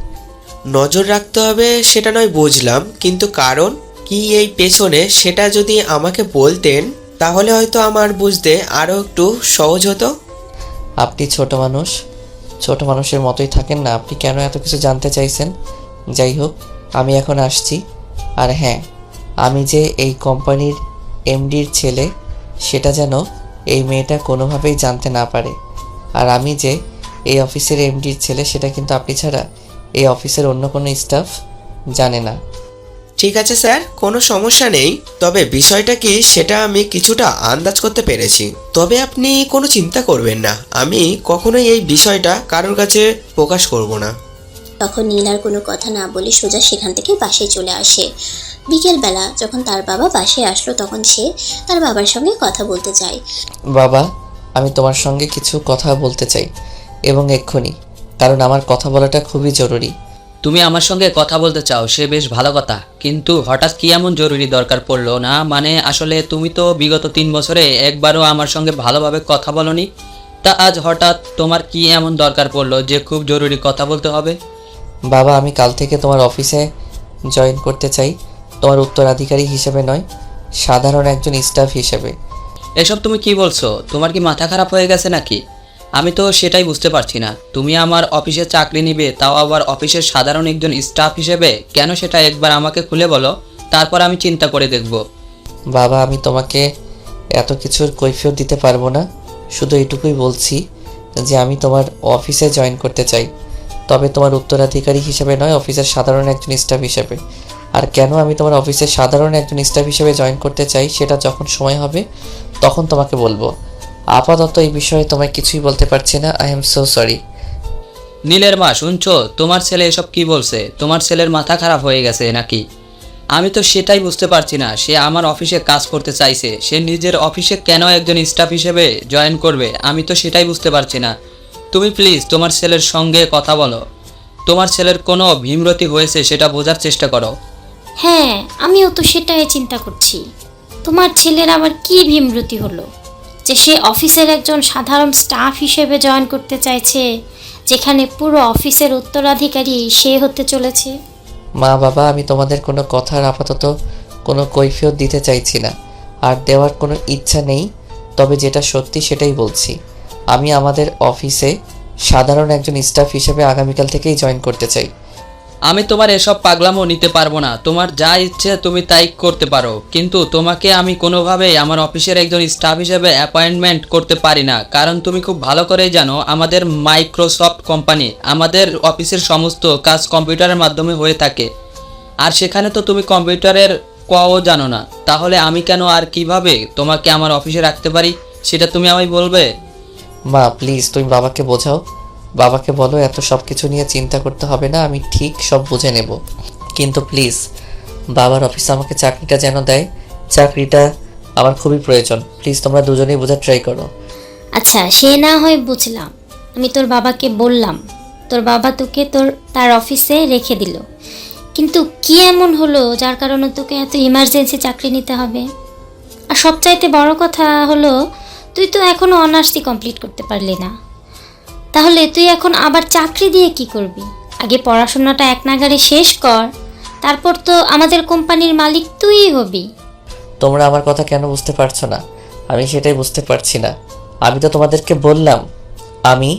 নজর রাখতে হবে সেটা নয় বুঝলাম, কিন্তু কারণ কি এই পেছনে সেটা যদি আমাকে বলতেন তাহলে হয়তো আমার বুঝতে আরও একটু সহজ হতো। আপনি ছোট মানুষের মতোই থাকেন না, আপনি কেন এত কিছু জানতে চাইছেন? যাই হোক, আমি এখন আসছি। আর হ্যাঁ, আমি যে এই কোম্পানির এমডির ছেলে সেটা যেন এই মেয়েটা কোনোভাবেই জানতে না পারে। আর আমি যে এই অফিসের এমডির ছেলে সেটা কিন্তু আপনি ছাড়া এই অফিসের অন্য কোনো স্টাফ জানে না। ঠিক আছে স্যার, কোনো সমস্যা নেই। তবে বিষয়টা কি সেটা আমি কিছুটা আন্দাজ করতে পেরেছি। তবে আপনি কোনো চিন্তা করবেন না, আমি কখনোই এই বিষয়টা কারোর কাছে প্রকাশ করব না। তখন নীল আর কোনো কথা না বলে সোজা সেখান থেকে বাসায় চলে আসে। বিকেলবেলা যখন তার বাবা বাসায় আসলো তখন সে তার বাবার সঙ্গে কথা বলতে চায়। বাবা, আমি তোমার সঙ্গে কিছু কথা বলতে চাই এবং এক্ষুনি, কারণ আমার কথা বলাটা খুবই জরুরি। তুমি আমার সঙ্গে কথা বলতে চাও সে বেশ ভালো কথা, কিন্তু হঠাৎ কি এমন জরুরি দরকার পড়লো না? মানে আসলে তুমি তো বিগত 3 বছরে একবারও আমার সঙ্গে ভালোভাবে কথা বলনি, তা আজ হঠাৎ তোমার কি এমন দরকার পড়লো যে খুব জরুরি কথা বলতে হবে? বাবা, আমি কাল থেকে তোমার অফিসে জয়েন করতে চাই, তোমার উত্তরাধিকারী হিসেবে নয়, সাধারণ একজন স্টাফ হিসেবে। এসব তুমি কি বলছো? তোমার কি মাথা খারাপ হয়ে গেছে নাকি? আমি তো সেটাই বুঝতে পারছি না। তুমি আমার অফিসে চাকরি নিবে, তাও আবার অফিসের সাধারণ একজন স্টাফ হিসেবে? কেন সেটা একবার আমাকে খুলে বলো, তারপর আমি চিন্তা করে দেখব। বাবা, আমি তোমাকে এত কিছুর কৈফিয়ত দিতে পারবো না, শুধু এইটুকুই বলছি যে আমি তোমার অফিসে জয়েন করতে চাই, তবে তোমার উত্তরাধিকারী হিসেবে নয়, অফিসের সাধারণ একজন স্টাফ হিসেবে। আর কেন আমি তোমার অফিসের সাধারণ একজন স্টাফ হিসেবে জয়েন করতে চাই সেটা যখন সময় হবে তখন তোমাকে বলবো। আপাতত এই বিষয়ে তোমায় কিছুই বলতে পারছি না। I am so sorry. নীলের মা, শুনছো? তোমার ছেলে এসব কি বলছে? তোমার ছেলের মাথা খারাপ হয়ে গেছে নাকি? আমি তো সেটাই বুঝতে পারছি না। সে আমার অফিসে কাজ করতে চাইছে, সে নিজের অফিসে কেন একজন স্টাফ হিসেবে জয়েন করবে? আমি তো সেটাই বুঝতে পারছি না। তুমি প্লিজ তোমার ছেলের সঙ্গে কথা বলো। তোমার ছেলের কোনো ভীমরতি হয়েছে সেটা বোঝার চেষ্টা করো। হ্যাঁ, আমিও তো সেটাই চিন্তা করছি। তোমার ছেলের আবার কি ভীমরতি হলো যে সে অফিসের একজন সাধারণ স্টাফ হিসেবে জয়েন করতে চাইছে, যেখানে পুরো অফিসের উত্তরাধিকারী সে হতে চলেছে? মা বাবা, আমি তোমাদের কোনো কথার আপাতত কোনো কৈফিয়ত দিতে চাইছি না, আর দেওয়ার কোনো ইচ্ছা নেই। তবে যেটা সত্যি সেটাই বলছি, আমি আমাদের অফিসে সাধারণ একজন স্টাফ হিসেবে আগামীকাল থেকেই জয়েন করতে চাই। আমি তোমার এসব পাগলামো নিতে পারবো না। তোমার যা ইচ্ছে তুমি তাই করতে পারো, কিন্তু তোমাকে আমি কোনোভাবেই আমার অফিসের একজন স্টাফ হিসেবে অ্যাপয়েন্টমেন্ট করতে পারি না। কারণ তুমি খুব ভালো করেই জানো আমাদের মাইক্রোসফট কোম্পানি, আমাদের অফিসের সমস্ত কাজ কম্পিউটারের মাধ্যমে হয়ে থাকে, আর সেখানে তো তুমি কম্পিউটারের কও জানো না। তাহলে আমি কেন আর কিভাবে তোমাকে আমার অফিসে রাখতে পারি সেটা তুমি আমায় বলবে? মা প্লিজ, তুমি বাবাকে বোঝাও, বাবাকে বলো এত সব কিছু নিয়ে চিন্তা করতে হবে না, আমি ঠিক সব বুঝে নেব। কিন্তু প্লিজ বাবার অফিসে আমাকে চাকরিটা যেন দেয়, চাকরিটা আমার খুবই প্রয়োজন। প্লিজ তোমরা দুজনেই বোঝার ট্রাই করো। আচ্ছা, সে না হয় বুঝলাম, আমি তোর বাবাকে বললাম, তোর বাবা তোকে তার অফিসে রেখে দিল, কিন্তু কি এমন হলো যার কারণে তোকে এত ইমার্জেন্সি চাকরি নিতে হবে? আর সবচাইতে বড় কথা হলো তুই তো এখনো অনার্সই কমপ্লিট করতে পারলি না, তাহলে তুই এখন আবার চাকরি দিয়ে কি করবি? আগে পড়াশোনাটা এক নাগাড়ে শেষ কর, তারপর তো আমাদের কোম্পানির মালিক তুইই হবি। তোমরা আমার কথা কেন বুঝতে পারছো না? আমি সেটাই বুঝতে পারছি না। আমি তো তোমাদেরকে বললাম আমি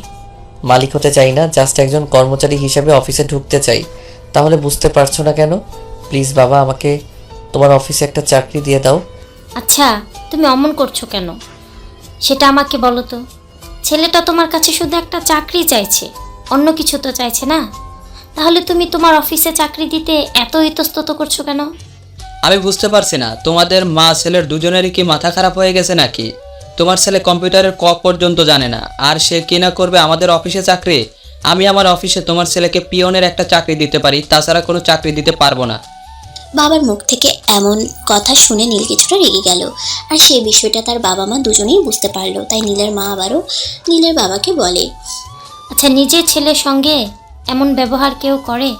মালিক হতে চাই না, জাস্ট একজন কর্মচারী হিসেবে অফিসে ঢুকতে চাই। তাহলে বুঝতে পারছো না কেন? প্লিজ বাবা, আমাকে তোমার অফিসে একটা চাকরি দিয়ে দাও। আচ্ছা, তুমি অমন করছো কেন সেটা আমাকে বলো তো। ছেলেটা তোমার কাছে শুধু একটা চাকরি চাইছে, অন্য কিছু তো চাইছে না। তাহলে তুমি তোমার অফিসে চাকরি দিতে এত ইতস্তত করছো কেন? আমি বুঝতে পারছি না, তোমাদের মা ছেলের দুজনেরই কি মাথা খারাপ হয়ে গেছে নাকি? তোমার ছেলে কম্পিউটারের ক পর্যন্ত জানে না, আর সে কিনা করবে আমাদের অফিসে চাকরি? আমি আমার অফিসে তোমার ছেলেকে পিয়নের একটা চাকরি দিতে পারি, তাছাড়া কোনো চাকরি দিতে পারবো না। বাবার মুখ থেকে এমন কথা শুনে নীল কিছুটা রেগে গেল, আর সেই বিষয়টা তার বাবা মা দুজনেই বুঝতে পারলো। তাই নীলের মা আবারও নীলের বাবাকে বলে, আচ্ছা, নিজের ছেলের সঙ্গে এমন ব্যবহার কেউ করে?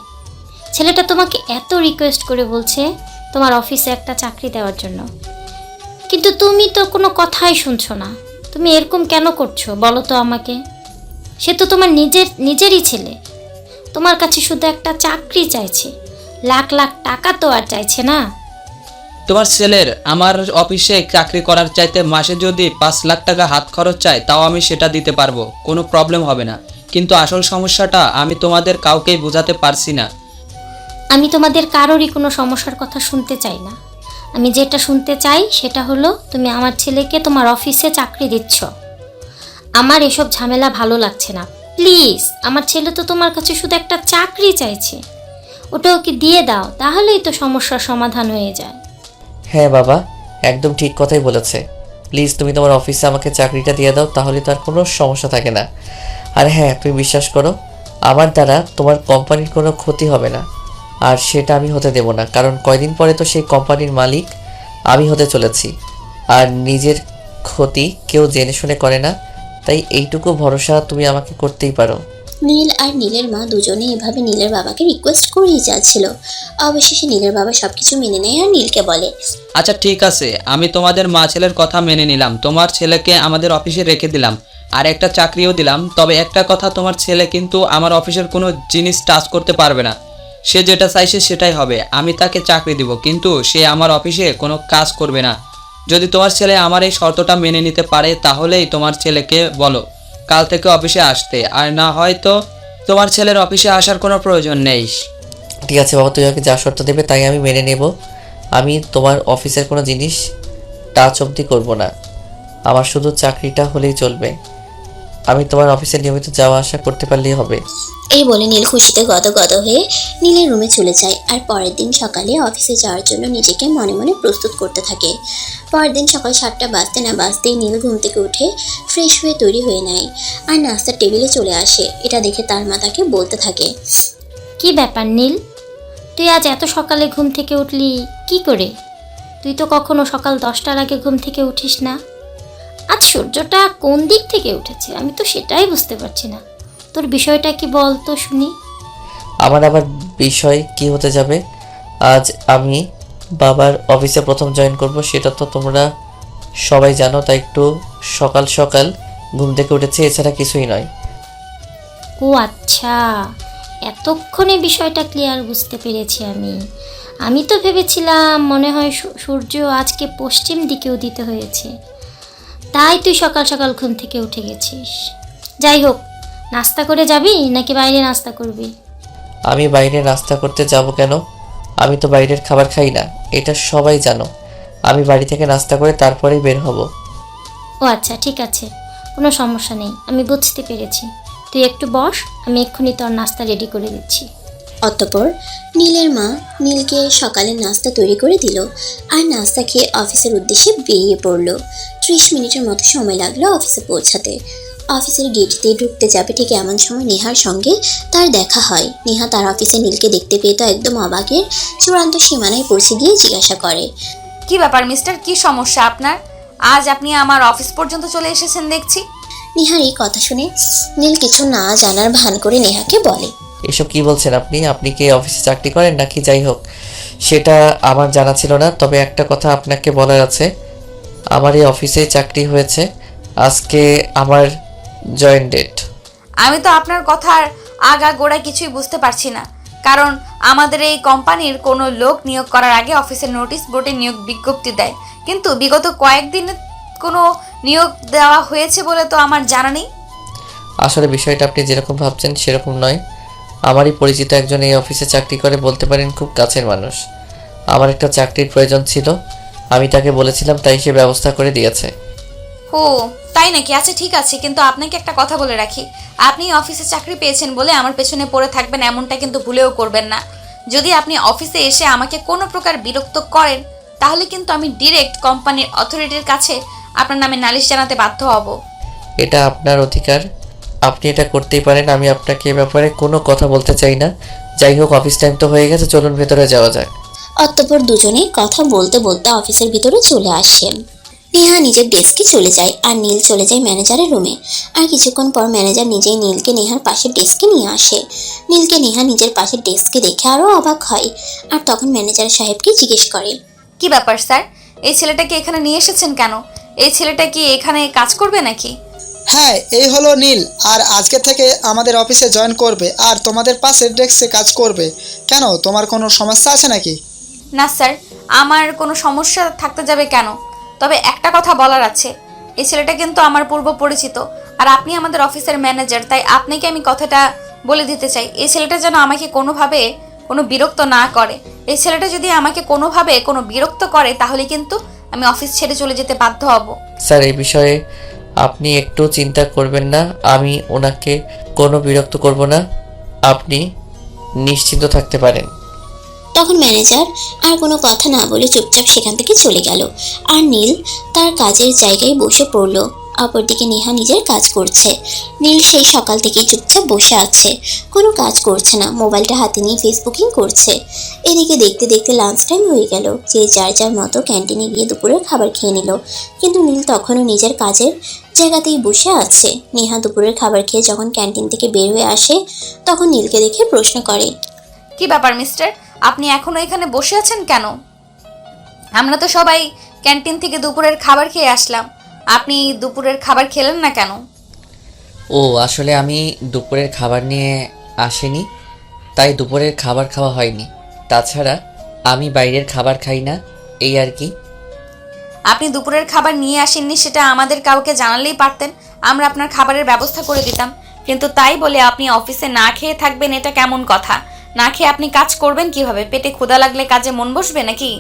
ছেলেটা তোমাকে এত রিকোয়েস্ট করে বলছে তোমার অফিসে একটা চাকরি দেওয়ার জন্য, কিন্তু তুমি তো কোনো কথাই শুনছো না। তুমি এরকম কেন করছো বলো তো আমাকে? সে তো তোমার নিজেরই ছেলে, তোমার কাছে শুধু একটা চাকরি চাইছে, লাখ লাখ টাকা তো আর চাইছে না। তোমার ছেলের আমার অফিসে চাকরি করার চাইতে মাসে যদি 5 লাখ টাকা হাত খরচ চাই তাও আমি সেটা দিতে পারবো, কোনো প্রবলেম হবে না। কিন্তু আসল সমস্যাটা আমি তোমাদের কাউকেই বোঝাতে পারছি না। আমি তোমাদের কারোরই কোনো সমস্যার কথা শুনতে চাই না। আমি যেটা শুনতে চাই সেটা হলো তুমি আমার ছেলেকে তোমার অফিসে চাকরি দিচ্ছ। আমার এসব ঝামেলা ভালো লাগছে না। প্লিজ, আমার ছেলে তো তোমার কাছে শুধু একটা চাকরি চাইছে, ওটা ওকে দিয়ে দাও, তাহলেই তো সমস্যার সমাধান হয়ে যায়। হ্যাঁ বাবা, একদম ঠিক কথাই বলেছে। প্লিজ তুমি তোমার অফিসে আমাকে চাকরিটা দিয়ে দাও, তাহলে তো আর কোনো সমস্যা থাকে না। আর হ্যাঁ, তুমি বিশ্বাস করো, আমার দ্বারা তোমার কোম্পানির কোনো ক্ষতি হবে না, আর সেটা আমি হতে দেব না। কারণ কয়দিন পরে তো সেই কোম্পানির মালিক আমি হতে চলেছি, আর নিজের ক্ষতি কেউ জেনে শুনে করে না। তাই এইটুকু ভরসা তুমি আমাকে করতেই পারো। নীল আর নীলের মা দুজনে এভাবে নীলের বাবাকে রিকোয়েস্ট করেই যাচ্ছিল। অবশেষে নীলের বাবা সবকিছু মেনে নেয় আর নীলকে বলে, আচ্ছা ঠিক আছে, আমি তোমাদের মা ছেলের কথা মেনে নিলাম, তোমার ছেলেকে আমাদের অফিসে রেখে দিলাম, আর একটা চাকরিও দিলাম। তবে একটা কথা, তোমার ছেলে কিন্তু আমার অফিসের কোনো জিনিস টাচ করতে পারবে না। সে যেটা চাইছে সেটাই হবে। আমি তাকে চাকরি দিব, কিন্তু সে আমার অফিসে কোনো কাজ করবে না। যদি তোমার ছেলে আমার এই শর্তটা মেনে নিতে পারে, তাহলেই তোমার ছেলেকে বলো কাল থেকে অফিসে আসতে, আর না হয় তো তোমার ছেলের অফিসে আসার কোনো প্রয়োজন নেই। ঠিক আছে বাবা, তুই আমাকে যা শর্ত দেবে তাই আমি মেনে নেব। আমি তোমার অফিসের কোনো জিনিস টাচ অবধি করবো না, আমার শুধু চাকরিটা হলেই চলবে। আমি তোমার অফিসে নিয়মিত যাওয়া আসা করতে পারলেই হবে। এই বলে নীল খুশিতে গদগদ হয়ে নীলের রুমে চলে যায় আর পরের দিন সকালে অফিসে যাওয়ার জন্য নিজেকে মনে মনে প্রস্তুত করতে থাকে। পরের দিন সকাল 7টা বাজতে না বাজতেই নীল ঘুম থেকে উঠে ফ্রেশ হয়ে তৈরি হয়ে নেয় আর নাস্তার টেবিলে চলে আসে। এটা দেখে তার মা তাকে বলতে থাকে, কি ব্যাপার নীল, তুই আজ এত সকালে ঘুম থেকে উঠলি কি করে? তুই তো কখনো সকাল 10টার আগে ঘুম থেকে উঠিস না। আজ সূর্যটা কোন দিক থেকে উঠেছে আমি তো সেটাই বুঝতে পারছি না। তোর বিষয়টা কি বল তো শুনি। আমার আবার বিষয় কি হতে যাবে? আজ আমি বাবার অফিসে প্রথম জয়েন করব, সেটা তো তোমরা সবাই জানো। তাই একটু সকাল সকাল ঘুম থেকে উঠেছি, এছাড়া কিছুই নয়। ও আচ্ছা, এতক্ষণে বিষয়টা ক্লিয়ার বুঝতে পেরেছি আমি তো ভেবেছিলাম মনে হয় সূর্য আজকে পশ্চিম দিকে উদিত হয়েছে, তাই তুই সকাল সকাল ঘুম থেকে উঠে গেছিস। যাই হোক, নাস্তা করে যাবি নাকি বাইরে নাস্তা করবি? আমি বাইরে নাস্তা করতে যাব কেন? আমি তো বাইরের খাবার খাই না, এটা সবাই জানো। আমি বাড়ি থেকে নাস্তা করে তারপরেই বের হব। ও আচ্ছা, ঠিক আছে, কোনো সমস্যা নেই, আমি বুঝতে পেরেছি। তুই একটু বস, আমি এক্ষুনি তোর নাস্তা রেডি করে দিচ্ছি। অতঃপর নীলের মা নীলকে সকালের নাস্তা তৈরি করে দিল আর নাস্তা খেয়ে অফিসের উদ্দেশ্যে বেরিয়ে পড়ল। 30 মিনিটের মতো সময় লাগলো অফিসে পৌঁছাতে। অফিসের গেট দিয়ে ঢুকতে যাবে ঠিক এমন সময় নেহার সঙ্গে তার দেখা হয়। নেহা তার অফিসে নীলকে দেখতে পেয়ে তো একদম অবাকের চূড়ান্ত সীমানায় পৌঁছে গিয়ে জিজ্ঞাসা করে, কি ব্যাপার মিস্টার, কি সমস্যা আপনার? আজ আপনি আমার অফিস পর্যন্ত চলে এসেছেন দেখছি। নেহার এই কথা শুনে নীল কিছু না জানার ভান করে নেহাকে বলে, এসব কি বলছেন আপনি? আপনি কি অফিসে চাকরি করেন নাকি? যাই হোক, সেটা আমার জানা ছিল না। তবে একটা কথা আপনাকে বলার আছে, আমার এই অফিসে চাকরি হয়েছে, আজকে আমার জয়েন ডেট। আমি তো আপনার কথার আগাগোড়া কিছুই বুঝতে পারছি না, কারণ আমাদের এই কোম্পানির কোনো লোক নিয়োগ করার আগে অফিসের নোটিশ বোর্ডে নিয়োগ বিজ্ঞপ্তি দেয়, কিন্তু বিগত কয়েকদিনে কোনো নিয়োগ দেওয়া হয়েছে বলে তো আমার জানা নেই। আসলে বিষয়টা আপনি যেরকম ভাবছেন সেরকম নয়। আমারই পরিচিত একজন এই অফিসে চাকরি করে, বলতে পারেন খুব কাছের মানুষ। আমার একটা চাকরির প্রয়োজন ছিল, আমি তাকে বলেছিলাম, তাই সে ব্যবস্থা করে দিয়েছে। ও তাই নাকি? আচ্ছা ঠিক আছে, কিন্তু আপনাকে একটা কথা বলে রাখি, আপনি অফিসে চাকরি পেয়েছেন বলে আমার পেছনে পড়ে থাকবেন এমনটা কিন্তু ভুলেও করবেন না। যদি আপনি অফিসে এসে আমাকে কোনো প্রকার বিরক্ত করেন, তাহলে কিন্তু আমি ডিরেক্ট কোম্পানির অথরিটির কাছে আপনার নামে নালিশ জানাতে বাধ্য হব। এটা আপনার অধিকার, আপনি এটা করতেই পারেন। আমি আপনাকে এ ব্যাপারে কোনো কথা বলতে চাই না। যাই হোক, অফিস টাইম তো হয়ে গেছে, চলুন ভেতরে যাওয়া যাক। অতঃপর দুজনে কথা বলতে বলতে অফিসের ভিতরে চলে আসেন। নেহা নিজের ডেস্কে চলে যায় আর নীল চলে যায় ম্যানেজারের রুমে। আর কিছুক্ষণ পর ম্যানেজার নিজেই নীলকে নেহার পাশের ডেস্কে নিয়ে আসে। নীলকে নেহা নিজের পাশের ডেস্কে দেখে আরও অবাক হয় আর তখন ম্যানেজার সাহেবকে জিজ্ঞেস করে, কি ব্যাপার স্যার, এই ছেলেটাকে এখানে নিয়ে এসেছেন কেন? এই ছেলেটা কি এখানে কাজ করবে নাকি? হ্যাঁ, এই হলো নীল, আর আজকে থেকে আমাদের অফিসে জয়েন করবে আর তোমাদের পাশের ডেস্কে কাজ করবে। কেন, তোমার কোনো সমস্যা আছে নাকি? না স্যার, আমার কোনো সমস্যা থাকতে যাবে কেন? তবে একটা কথা বলার আছে, এই ছেলেটা কিন্তু আমার পূর্ব পরিচিত, আর আপনি আমাদের অফিসের ম্যানেজার, তাই আপনাকে আমি কথাটা বলে দিতে চাই, এই ছেলেটা যেন আমাকে কোনোভাবে কোনো বিরক্ত না করে। এই ছেলেটা যদি আমাকে কোনোভাবে কোনো বিরক্ত করে তাহলে কিন্তু আমি অফিস ছেড়ে চলে যেতে বাধ্য হব। স্যার, এই বিষয়ে আপনি একটু চিন্তা করবেন না। আমি ওনাকে কোনো বিরক্ত করব না, আপনি নিশ্চিন্ত থাকতে পারেন। তখন ম্যানেজার আর কোনো কথা না বলে চুপচাপ সেখান থেকে চলে গেল। আর নীল তার কাজের জায়গায় বসে পড়ল। অপরদিকে নেহা নিজের কাজ করছে। নীল সেই সকাল থেকেই চুপচাপ বসে আছে, কোনো কাজ করছে না, মোবাইলটা হাতে নিয়ে ফেসবুকিং করছে। এদিকে দেখতে দেখতে লাঞ্চ টাইম হয়ে গেল। যে যার যার মতো ক্যান্টিনে গিয়ে দুপুরের খাবার খেয়ে নিল, কিন্তু নীল তখনও নিজের কাজের জায়গাতেই বসে আছে। নেহা দুপুরের খাবার খেয়ে যখন ক্যান্টিন থেকে বের হয়ে আসে তখন নীলকে দেখে প্রশ্ন করে, কি ব্যাপার মিস্টার, আপনি এখনো এখানে বসে আছেন কেন? আমরা তো সবাই ক্যান্টিন থেকে দুপুরের খাবার খেয়ে আসলাম, আপনি দুপুরের খাবার খেলেন না কেন? ও, আসলে আমি দুপুরের খাবার নিয়ে আসিনি, তাই দুপুরের খাবার খাওয়া হয়নি। তাছাড়া আমি বাইরের খাবার খাই না, এই আর কি। আপনি দুপুরের খাবার নিয়ে আসেননি সেটা আমাদের কাউকে জানালেই পারতেন, আমরা আপনার খাবারের ব্যবস্থা করে দিতাম। কিন্তু তাই বলে আপনি অফিসে না খেয়ে থাকবেন, এটা কেমন কথা? না খেয়ে আপনি কাজ করবেন কিভাবে? পেটে ক্ষুধা লাগলে কাজে মন বসবে নাকি?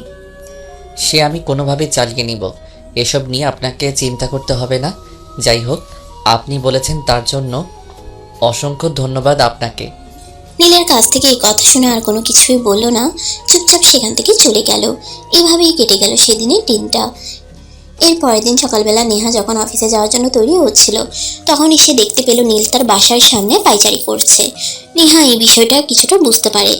সে আমি কোনোভাবেই চালিয়ে নিব, এসব নিয়ে আপনাকে চিন্তা করতে হবে না। যাই হোক, আপনি বলেছেন তার জন্য অসংখ্য ধন্যবাদ আপনাকে। নীলের কাছ থেকে এই কথা শুনে আর কোনো কিছুই বলল না, চুপচাপ সেখান থেকে চলে গেল। এভাবেই কেটে গেল সেদিনের দিনটা। এর পরের দিন সকালবেলা নেহা যখন অফিসে যাওয়ার জন্য তৈরি হচ্ছিল তখনই সে দেখতে পেল নীল তার বাসার সামনে পায়চারি করছে। নেহা এই বিষয়টা কিছুটা বুঝতে পারে,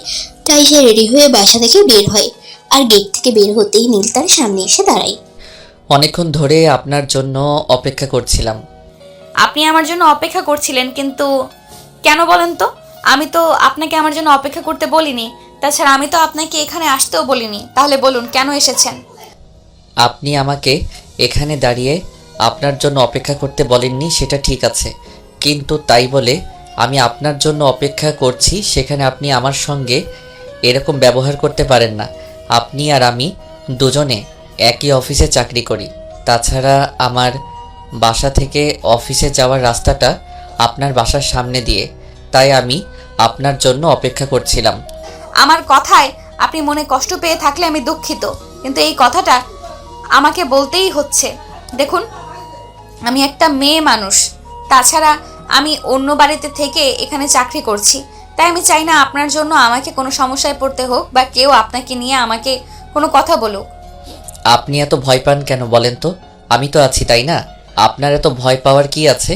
তাই সে রেডি হয়ে বাসা থেকে বের হয়। আর গেট থেকে বের হতেই নীল তার সামনে এসে দাঁড়ায়। অনেকক্ষণ ধরে আপনার জন্য অপেক্ষা করছিলাম। আপনি আমার জন্য অপেক্ষা করছিলেন, কিন্তু কেন বলেন তো? আমি তো আপনাকে আমার জন্য অপেক্ষা করতে বলিনি, তাছাড়া আমি তো আপনাকে এখানে আসতেও বলিনি। তাহলে বলুন কেন এসেছেন? আপনি আমাকে এখানে দাঁড়িয়ে আপনার জন্য অপেক্ষা করতে বলেননি, সেটা ঠিক আছে, কিন্তু তাই বলে আমি আপনার জন্য অপেক্ষা করছি সেখানে আপনি আমার সঙ্গে এরকম ব্যবহার করতে পারেন না। আপনি আর আমি দুজনে একই অফিসে চাকরি করি, তাছাড়া আমার বাসা থেকে অফিসে যাওয়ার রাস্তাটা আপনার বাসার সামনে দিয়ে, তাই আমি আপনার জন্য অপেক্ষা করছিলাম। আমার কথায় আপনি মনে কষ্ট পেয়ে থাকলে আমি দুঃখিত, কিন্তু এই কথাটা আমাকে বলতেই হচ্ছে। দেখুন, আমি একটা মেয়ে মানুষ, তাছাড়া আমি অন্য বাড়িতে থেকে এখানে চাকরি করছি, তাই আমি চাই না আপনার জন্য আমাকে কোনো সমস্যায় পড়তে হোক বা কেউ আপনাকে নিয়ে আমাকে কোনো কথা বলুক। আপনি এত ভয় পান কেন বলেন তো? আমি তো আছি, তাই না? আপনার এত ভয় পাওয়ার কি আছে?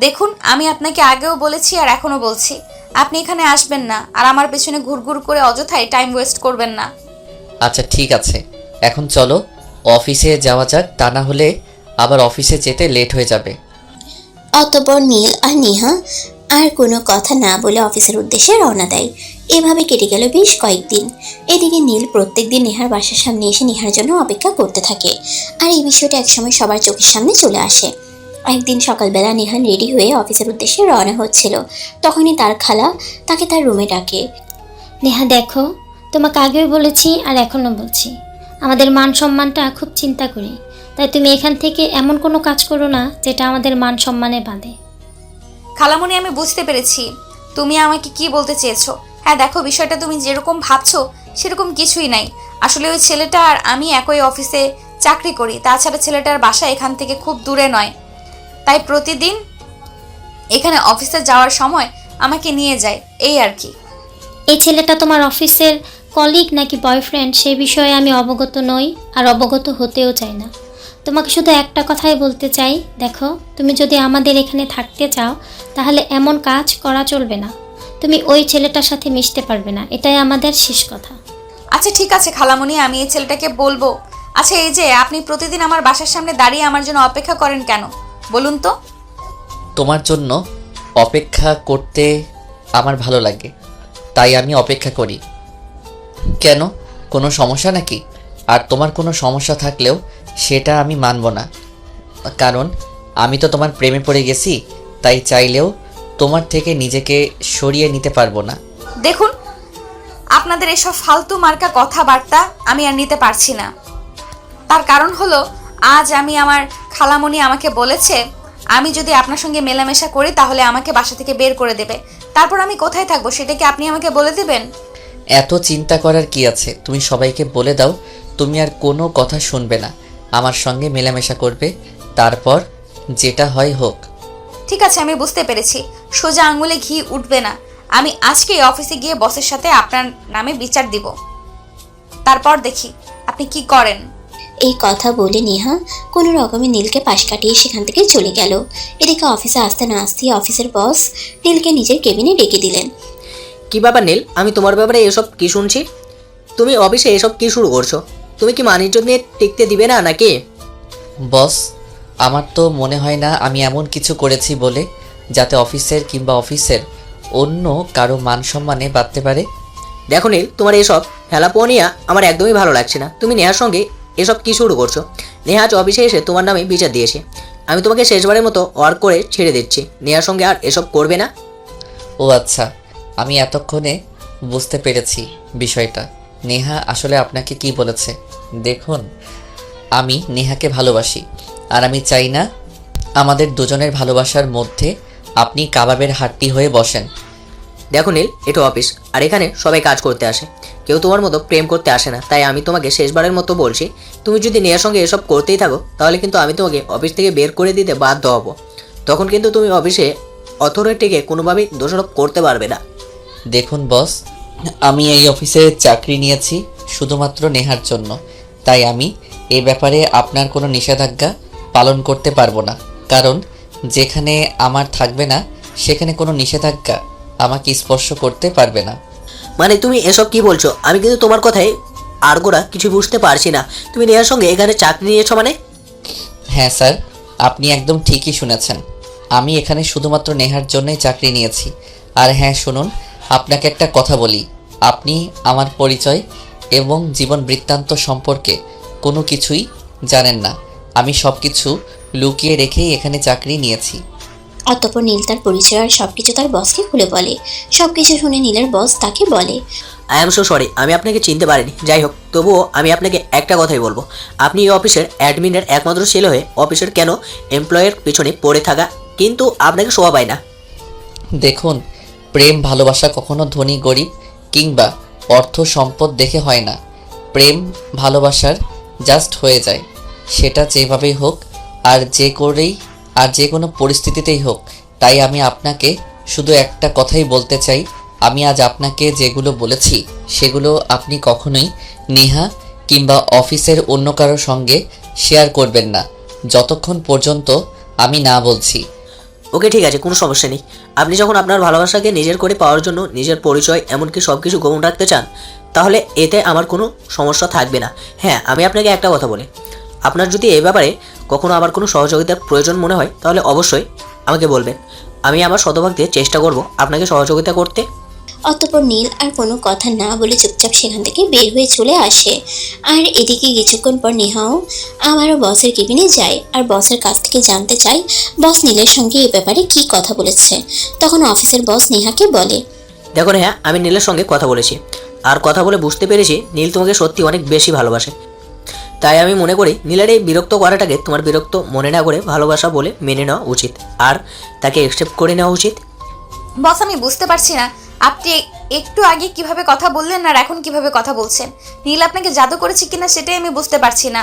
দেখুন, আমি আপনাকে আগেও বলেছি আর এখনো বলছি, আপনি এখানে আসবেন না আর আমার পেছনে ঘুরঘুর করে অযথাই টাইম ওয়েস্ট করবেন না। আচ্ছা ঠিক আছে, এখন চলো অফিসে যাওয়া যাক, তা না হলে আবার অফিসে যেতে লেট হয়ে যাবে। অতঃপর নীল আর নেহা আর কোনো কথা না বলে অফিসের উদ্দেশ্যে রওনা দেয়। এভাবে কেটে গেল বেশ কয়েকদিন। এদিকে নীল প্রত্যেকদিন নেহার বাসার সামনে এসে নেহার জন্য অপেক্ষা করতে থাকে। আর এই বিষয়টা একসময় সবার চোখের সামনে চলে আসে। একদিন সকালবেলা নেহা রেডি হয়ে অফিসের উদ্দেশ্যে রওনা হচ্ছিল, তখনই তার খালা তাকে তার রুমে ডাকে। নেহা দেখো, তোমাকে আগেও বলেছি আর এখনও বলছি, আমাদের মান সম্মানটা খুব চিন্তা করি, তাই তুমি এখান থেকে এমন কোনো কাজ করো না যেটা আমাদের মান সম্মানে বাঁধে। খালামণি, আমি বুঝতে পেরেছি তুমি আমাকে কি বলতে চেয়েছো। হ্যাঁ দেখো, বিষয়টা তুমি যেরকম ভাবছো সেরকম কিছুই নাই। আসলে ওই ছেলেটা আর আমি একই অফিসে চাকরি করি, তাছাড়া ছেলেটার বাসা এখান থেকে খুব দূরে নয়, তাই প্রতিদিন এখানে অফিসে যাওয়ার সময় আমাকে নিয়ে যায়, এই আর কি। এই ছেলেটা তোমার অফিসের কলিগ নাকি বয়ফ্রেন্ড সেই বিষয়ে আমি অবগত নই আর অবগত হতেও চাই না। তোমাকে শুধু একটা কথাই বলতে চাই, দেখো, তুমি যদি আমাদের এখানে থাকতে চাও তাহলে এমন কাজ করা চলবে না। তুমি ওই ছেলেটার সাথে মিশতে পারবে না, এটাই আমাদের শেষ কথা। আচ্ছা ঠিক আছে খালামণি, আমি এই ছেলেটাকে বলবো। আচ্ছা, এই যে আপনি প্রতিদিন আমার বাসার সামনে দাঁড়িয়ে আমার জন্য অপেক্ষা করেন কেন বলুন তো? তোমার জন্য অপেক্ষা করতে আমার ভালো লাগে, তাই আমি অপেক্ষা করি। কেন, কোনো সমস্যা নাকি? আর তোমার কোনো সমস্যা থাকলেও সেটা আমি মানব না, কারণ আমি তো তোমার প্রেমে পড়ে গেছি, তাই চাইলেও তোমার থেকে নিজেকে সরিয়ে নিতে পারবো না। দেখুন, আপনাদের এসব ফালতু মার্কা কথাবার্তা আমি আর নিতে পারছি না। তার কারণ হলো, আজ আমি আমার খালামণি আমাকে বলেছে আমি যদি আপনার সঙ্গে মেলামেশা করি তাহলে আমাকে বাসা থেকে বের করে দেবে। তারপর আমি কোথায় থাকবো সেটা কি আপনি আমাকে বলে দেবেন? এত চিন্তা করার কি আছে? তুমি সবাইকে বলে দাও তুমি আর কোনো কথা শুনবে না, আমার সঙ্গে মেলামেশা করবে, তারপর যেটা হয় হোক। ঠিক আছে, আমি বুঝতে পেরেছি। সোজা আঙুলে ঘি উঠবে না। আমি আজকেই অফিসে গিয়ে বসের সাথে আপনার নামে বিচার দিব, তারপর দেখি আপনি কি করেন। এই কথা বলে নেহা কোনো রকমে নীলকে পাশ কাটিয়ে সেখান থেকে চলে গেল। এদিকে অফিসে আসতে না আসতেই অফিসের বস নীলকে নিজের কেবিনে ডেকে দিলেন। কি ব্যাপার নীল, আমি তোমার ব্যাপারে এসব কি শুনছি? তুমি অফিসে এসব কি শুরু করছো? তুমি কি মান ইজ্জত নিয়ে টিকতে দিবে না নাকি? বস, আমার তো মনে হয় না আমি এমন কিছু করেছি বলে যাতে অফিসের কিংবা অফিসের অন্য কারো মান সম্মানে বাড়তে পারে। দেখো নীল, তোমার এসব হেলাপোনিয়া আমার একদমই ভালো লাগছে না। তুমি নেহার সঙ্গে এসব কি শুরু করছো? নেহা আজ অফিসে এসে তোমার নামে বিচার দিয়েছে। আমি তোমাকে শেষবারের মতো ওয়ার্ক করে ছেড়ে দিচ্ছি। নেহার সঙ্গে আর এসব করবে না। ও আচ্ছা, আমি এতক্ষণে বুঝতে পেরেছি বিষয়টা। নেহা আসলে আপনাকে কি বলেছে। দেখুন, আমি নেহাকে ভালোবাসি, আর আমি চাই না আমাদের দুজনের ভালোবাসার মধ্যে আপনি কাবাবের হাড্ডি হয়ে বসেন। দেখো নীল, এটা অফিস, আর এখানে সবাই কাজ করতে আসে, কেউ তোমার মতো প্রেম করতে আসে না। তাই আমি তোমাকে শেষবারের মতো বলছি, তুমি যদি নেহার সঙ্গে এসব করতেই থাকো তাহলে কিন্তু আমি তোমাকে অফিস থেকে বের করে দিতে বাধ্য হব। তখন কিন্তু তুমি অফিসে অথরিটিকে কোনোভাবেই দোষারোপ করতে পারবে না। দেখুন বস, আমি এই অফিসে চাকরি নিয়েছি শুধুমাত্র নেহার জন্য, তাই আমি এই ব্যাপারে আপনার কোনো নিষেধাজ্ঞা পালন করতে পারবো না। কারণ যেখানে আমার থাকবে না সেখানে কোনো নিষেধাজ্ঞা আমাকে স্পর্শ করতে পারবে না। মানে তুমি এসব কি বলছো? আমি কিন্তু তোমার কথায় আড়গোড়া কিছু বুঝতে পারছি না। তুমি নেহার সঙ্গে এখানে চাকরি নিয়েছো মানে? হ্যাঁ স্যার, আপনি একদম ঠিকই শুনেছেন। আমি এখানে শুধুমাত্র নেহার জন্যই চাকরি নিয়েছি। আর হ্যাঁ শুনুন, আপনাকে একটা কথা বলি, আপনি আমার পরিচয় এবং জীবন বৃত্তান্ত সম্পর্কে কোনো কিছুই জানেন না। আমি সব কিছু লুকিয়ে রেখেই এখানে চাকরি নিয়েছি। অতঃপর নীল তার পরিচয় আর সবকিছু তার বসকে খুলে বলে। সবকিছু শুনে নীলের বস তাকে বলে, আই এম সো সরি, আমি আপনাকে চিনতে পারিনি। যাই হোক, তবুও আমি আপনাকে একটা কথাই বলবো, আপনি এই অফিসের অ্যাডমিনের একমাত্র ছেলে হয়ে অফিসের কেন এমপ্লয়ের পিছনে পড়ে থাকা, কিন্তু আপনাকে শোভা পায় না। দেখুন, প্রেম ভালোবাসা কখনো ধনী গরিব কিংবা অর্থ সম্পদ দেখে হয় না। প্রেম ভালোবাসার জাস্ট হয়ে যায়, সেটা যেভাবেই হোক আর যে কোনো পরিস্থিতিতেই হোক। তাই আমি আপনাকে শুধু একটা কথাই বলতে চাই, আমি আজ আপনাকে যেগুলো বলেছি সেগুলো আপনি কখনোই নেহা কিংবা অফিসের অন্য কারোর সঙ্গে শেয়ার করবেন না, যতক্ষণ পর্যন্ত আমি না বলছি। ওকে ঠিক আছে, কোনো সমস্যা নেই। আপনি যখন আপনার ভালোবাসাকে নিজের করে পাওয়ার জন্য নিজের পরিচয় এমনকি সব কিছু গোপন রাখতে চান, তাহলে এতে আমার কোনো সমস্যা থাকবে না। হ্যাঁ, আমি আপনাকে একটা কথা বলি, আপনার যদি এই ব্যাপারে কখনো আমার কোনো সহযোগিতার প্রয়োজন মনে হয় তাহলে অবশ্যই আমাকে বলবেন। আমি আমার শতভাগ দিয়ে চেষ্টা করব আপনাকে সহযোগিতা করতে। অতঃপর নীল আর কোনো কথা না বলে চুপচাপ সেখান থেকে বের হয়ে চলে আসে। আর এদিকে কিছুক্ষণ পর নেহাও আমারও বসের কেবিনে যায় আর বসের কাছ থেকে জানতে চায় বস নীলের সঙ্গে এ ব্যাপারে কি কথা বলেছে। তখন অফিসের বস নেহাকে বলে, দেখো নেহা, আমি নীলের সঙ্গে কথা বলেছি, আর কথা বলে বুঝতে পেরেছি নীল তোমাকে সত্যি অনেক বেশি ভালোবাসে। তাই আমি মনে করি নীলের এই বিরক্ত করাটাকে তোমার বিরক্ত মনে না করে ভালোবাসা বলে মেনে নেওয়া উচিত, আর তাকে অ্যাকসেপ্ট করে নেওয়া উচিত। বস, আমি বুঝতে পারছি না আপনি একটু আগে কিভাবে কথা বললেন আর এখন কিভাবে কথা বলছেন। নীল আপনাকে জাদু করেছে কিনা সেটাই আমি বুঝতে পারছি না।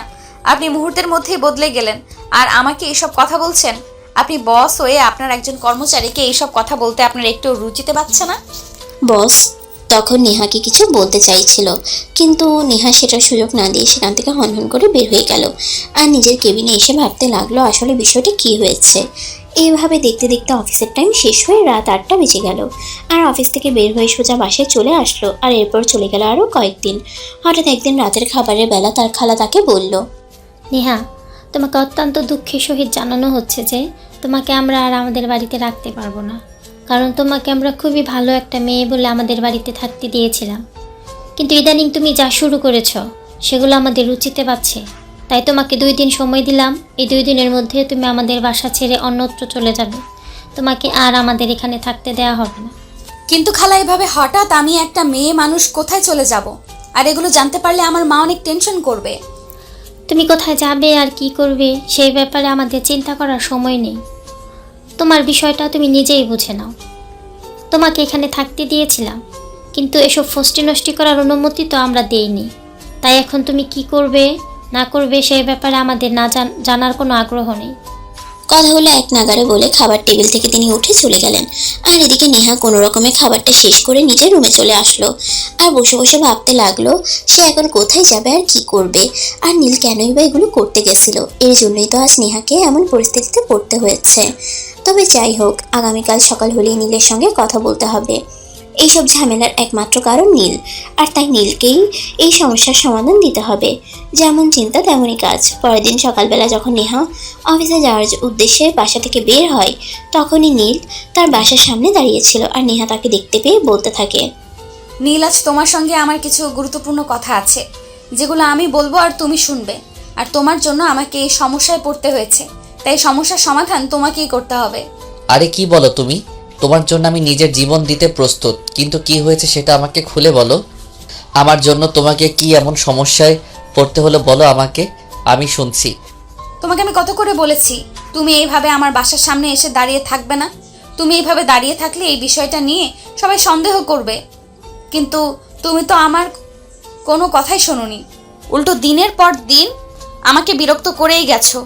আপনি মুহূর্তের মধ্যেই বদলে গেলেন আর আমাকে এইসব কথা বলছেন। আপনি বস হয়ে আপনার একজন কর্মচারীকে এইসব কথা বলতে আপনার একটু রুচিতে পাচ্ছে না? বস তখন নেহাকে কিছু বলতে চাইছিল, কিন্তু নেহা সেটার সুযোগ না দিয়ে সেখান থেকে হনহন করে বের হয়ে গেল আর নিজের কেবিনে এসে ভাবতে লাগলো আসলে বিষয়টা কি হয়েছে। এইভাবে দেখতে দেখতে অফিসের টাইম শেষ হয়ে রাত 8টা বেজে গেল আর অফিস থেকে বের হয়ে সোজা বাসায় চলে আসলো। আর এরপর চলে গেল আরও কয়েকদিন। হঠাৎ একদিন রাতের খাবারের বেলা তার খালা তাকে বলল, নেহা, তোমাকে অত্যন্ত দুঃখের সহিত জানানো হচ্ছে যে তোমাকে আমরা আর আমাদের বাড়িতে রাখতে পারবো না, কারণ তোমাকে আমরা খুবই ভালো একটা মেয়ে বলে আমাদের বাড়িতে থাকতে দিয়েছিলাম। কিন্তু ইদানিং তুমি যা শুরু করেছো সেগুলো আমাদের রুচিতে পাচ্ছে। তাই তোমাকে 2 দিন সময় দিলাম, এই 2 দিনের মধ্যে তুমি আমাদের বাসা ছেড়ে অন্যত্র চলে যাবে। তোমাকে আর আমাদের এখানে থাকতে দেওয়া হবে না। কিন্তু খালা, এভাবে হঠাৎ আমি একটা মেয়ে মানুষ কোথায় চলে যাব? আর এগুলো জানতে পারলে আমার মা অনেক টেনশন করবে। তুমি কোথায় যাবে আর কি করবে সেই ব্যাপারে আমাদের চিন্তা করার সময় নেই। তোমার বিষয়টা তুমি নিজেই বুঝে নাও। তোমাকে এখানে থাকতে দিয়েছিলাম, কিন্তু এসব ফষ্টি নষ্টি করার অনুমতি তো আমরা দেইনি। তাই এখন তুমি কি করবে না করবে সেই ব্যাপারে আমাদের না জানার কোনো আগ্রহ নেই। কথাগুলো এক নাগারে বলে খাবার টেবিল থেকে তিনি উঠে চলে গেলেন। আর এদিকে নেহা কোনো রকমে খাবারটা শেষ করে নিজের রুমে চলে আসলো। আর বসে বসে ভাবতে লাগলো সে এখন কোথায় যাবে আর কি করবে, আর নীল কেনই বা এগুলো করতে গেছিল। এর জন্যই তো আজ নেহাকে এমন পরিস্থিতিতে পড়তে হয়েছে। তবে যাই হোক, আগামীকাল সকাল হলেই নীলের সঙ্গে কথা বলতে হবে। এইসব ঝামেলার একমাত্র কারণ নীল, আর তাই নীলকেই এই সমস্যার সমাধান দিতে হবে। যেমন চিন্তা তেমনই কাজ। পরের দিন সকালবেলা যখন নেহা অফিসে যাওয়ার উদ্দেশ্যে বাসা থেকে বের হয়, তখনই নীল তার বাসার সামনে দাঁড়িয়েছিল। আর নেহা তাকে দেখতে পেয়ে বলতে থাকে, নীল, আজ তোমার সঙ্গে আমার কিছু গুরুত্বপূর্ণ কথা আছে যেগুলো আমি বলবো আর তুমি শুনবে। আর তোমার জন্য আমাকে এই সমস্যায় পড়তে হয়েছে, তাই সমস্যার সমাধান তোমাকেই করতে হবে। আরে কি বলো তুমি? তোমার জন্য আমি নিজের জীবন দিতে প্রস্তুত, কিন্তু কি হয়েছে সেটা আমাকে খুলে বলো। আমার জন্য তোমাকে কি এমন সমস্যায় পড়তে হলো বলো আমাকে, আমি শুনছি। তোমাকে আমি কত করে বলেছি তুমি এইভাবে আমার বাসার সামনে এসে দাঁড়িয়ে থাকবে না। তুমি এইভাবে দাঁড়িয়ে থাকলে এই বিষয়টা নিয়ে সবাই সন্দেহ করবে, কিন্তু তুমি তো আমার কোনো কথাই শোনোনি। উল্টো দিনের পর দিন আমাকে বিরক্ত করেই গেছো।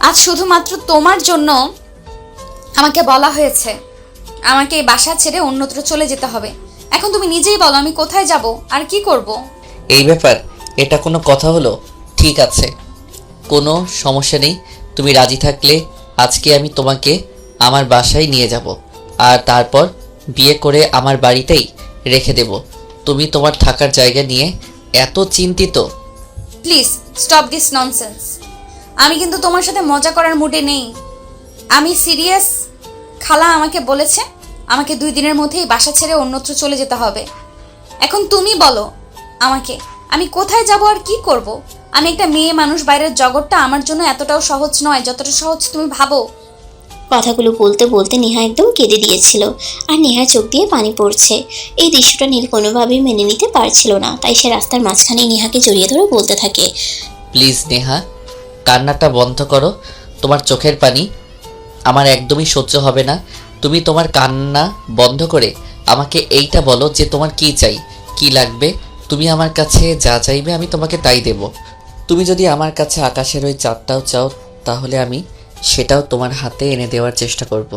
আজ শুধুমাত্র তোমার জন্য আমাকে বলা হয়েছে আমাকে এই বাসা ছেড়ে অন্যত্র চলে যেতে হবে। এখন তুমি নিজেই বলো আমি কোথায় যাব আর কি করব। এই ব্যাপার, এটা কোনো কথা হলো? ঠিক আছে, কোনো সমস্যা নেই। তুমি রাজি থাকলে আজকে আমি তোমাকে আমার বাসায় নিয়ে যাব, আর তারপর বিয়ে করে আমার বাড়িতেই রেখে দেব। তুমি তোমার থাকার জায়গা নিয়ে এত চিন্তিত? Please stop this nonsense. আমি কিন্তু তোমার সাথে মজা করার মুডে নেই, আমি সিরিয়াস। খালা আমাকে বলেছে আমাকে 2 দিনের মধ্যেই বাসা ছেড়ে অন্যত্র চলে যেতে হবে। এখন তুমি বলো আমাকে আমি কোথায় যাব আর কি করব। আমি একটা মেয়ে মানুষ, বাইরের জগৎটা আমার জন্য এতটাও সহজ নয় যতটা সহজ তুমি ভাবো। কথাগুলো বলতে বলতে নেহা একদম কেঁদে দিয়েছিল। আর নেহার চোখ দিয়ে পানি পড়ছে। এই দৃশ্যটা নীল কোনোভাবেই মেনে নিতে পারছিল না, তাই সে রাস্তার মাঝখানে নেহাকে জড়িয়ে ধরে বলতে থাকে, প্লিজ নেহা, কান্নাটা বন্ধ করো। তোমার চোখের পানি আমার একদমই সহ্য হবে না। তুমি তোমার কান্না বন্ধ করে আমাকে এইটা বলো যে তোমার কি চাই, কি লাগবে। তুমি আমার কাছে যা চাইবে আমি তোমাকে তাই দেব। তুমি যদি আমার কাছে আকাশের ওই চাঁদটাও চাও, তাহলে আমি সেটাও তোমার হাতে এনে দেওয়ার চেষ্টা করব।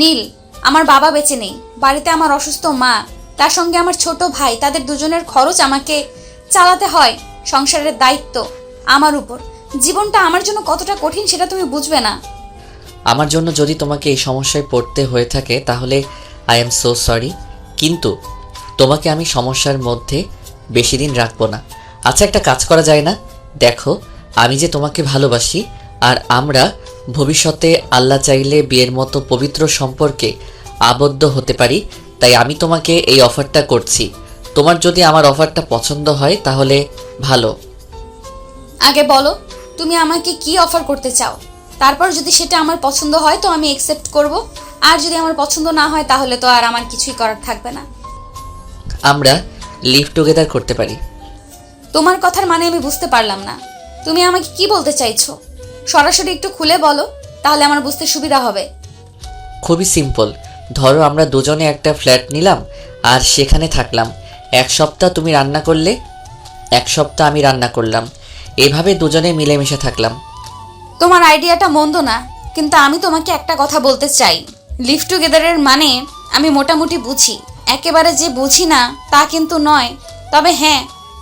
নীল, আমার বাবা বেঁচে নেই, বাড়িতে আমার অসুস্থ মা, তার সঙ্গে আমার ছোট ভাই, তাদের দুজনের খরচ আমাকে চালাতে হয়। সংসারের দায়িত্ব আমার উপর। জীবনটা আমার জন্য কতটা কঠিন সেটা তুমি বুঝবে না। আমার জন্য যদি তোমাকে এই সমস্যায় পড়তে হয়ে থাকে তাহলে আই এম সো সরি, কিন্তু তোমাকে আমি সমস্যার মধ্যে বেশি দিন রাখবো না। আচ্ছা, একটা কাজ করা যায় না? দেখো, আমি যে তোমাকে ভালোবাসি, আর আমরা ভবিষ্যতে আল্লাহ চাইলে বিয়ের মতো পবিত্র সম্পর্কে আবদ্ধ হতে পারি। তাই আমি তোমাকে এই অফারটা করছি। তোমার যদি আমার অফারটা পছন্দ হয় তাহলে ভালো। আগে বলো তুমি আমাকে কি অফার করতে চাও, তারপর যদি সেটা আমার পছন্দ হয় তো আমি অ্যাকসেপ্ট করব, আর যদি আমার পছন্দ না হয় তাহলে তো আর আমার কিছুই করার থাকবে না। আমরা লিভ টুগেদার করতে পারি। তোমার কথার মানে আমি বুঝতে পারলাম না। তুমি আমাকে কি বলতে চাইছো? সরাসরি একটু খুলে বলো, তাহলে আমার বুঝতে সুবিধা হবে। খুবই সিম্পল। ধরো আমরা দুজনে একটা ফ্ল্যাট নিলাম আর সেখানে থাকলাম। 1 সপ্তাহ তুমি রান্না করলে, 1 সপ্তাহ আমি রান্না করলাম, এভাবে দুজনে মিলেমিশে থাকলাম। তোমার আইডিয়াটা মন্দ না, কিন্তু আমি তোমাকে একটা কথা বলতে চাই। লিভ টুগেদারের মানে আমি মোটামুটি বুঝি, একেবারে যে বুঝি না তা কিন্তু নয়। তবে হ্যাঁ,